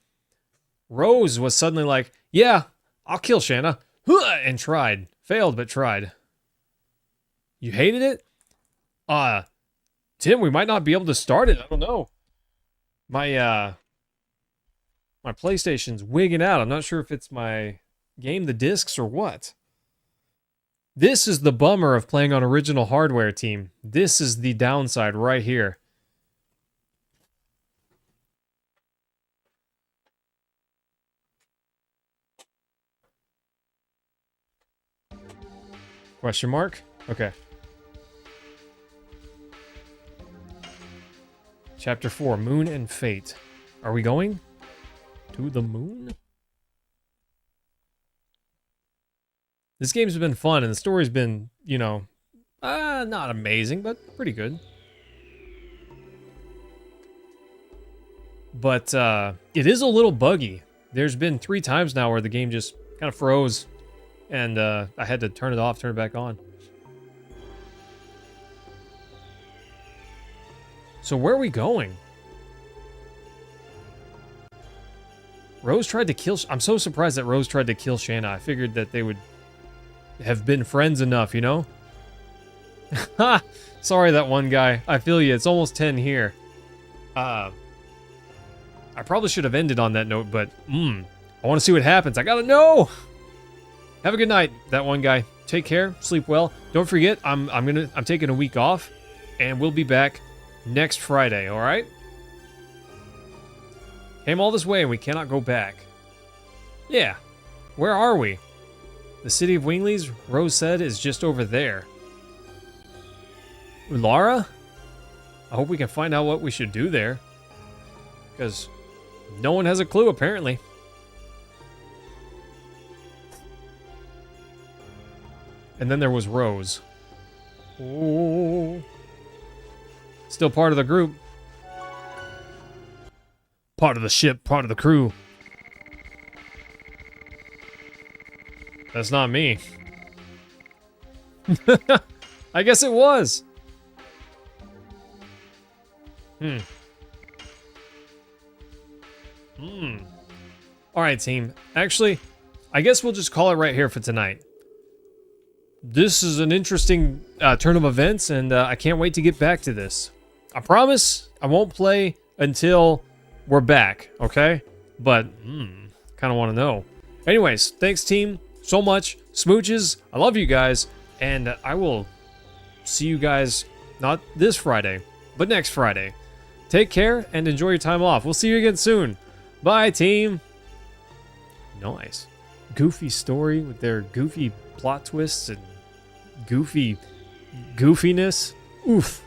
Rose was suddenly like, yeah, I'll kill Shanna. And tried Failed, but tried. You hated it? Tim, we might not be able to start it. I don't know. My PlayStation's wigging out. I'm not sure if it's my game, the discs, or what. This is the bummer of playing on original hardware, team. This is the downside right here. Question mark? Okay. Chapter 4, Moon and Fate. Are we going to the moon? This game's been fun, and the story's been, you know, not amazing, but pretty good. But it is a little buggy. There's been 3 times now where the game just kind of froze, and I had to turn it off, turn it back on. So where are we going? Rose tried to kill... I'm so surprised that Rose tried to kill Shanna. I figured that they would have been friends enough, you know? Ha! Sorry, that one guy. I feel you. It's almost 10 here. I probably should have ended on that note, but... I want to see what happens. I gotta know! Have a good night, that one guy. Take care. Sleep well. Don't forget, I'm taking a week off, and we'll be back next Friday, alright? Came all this way and we cannot go back. Yeah. Where are we? The city of Wingley's, Rose said, is just over there. Ulara? I hope we can find out what we should do there. Because no one has a clue, apparently. And then there was Rose. Oh. Still part of the group. Part of the ship, part of the crew. That's not me. I guess it was. Alright, team. Actually, I guess we'll just call it right here for tonight. This is an interesting turn of events, and I can't wait to get back to this. I promise I won't play until we're back, okay? But, kind of want to know. Anyways, thanks, team, so much. Smooches, I love you guys, and I will see you guys not this Friday, but next Friday. Take care and enjoy your time off. We'll see you again soon. Bye, team. Nice. Goofy story with their goofy plot twists and goofy goofiness. Oof.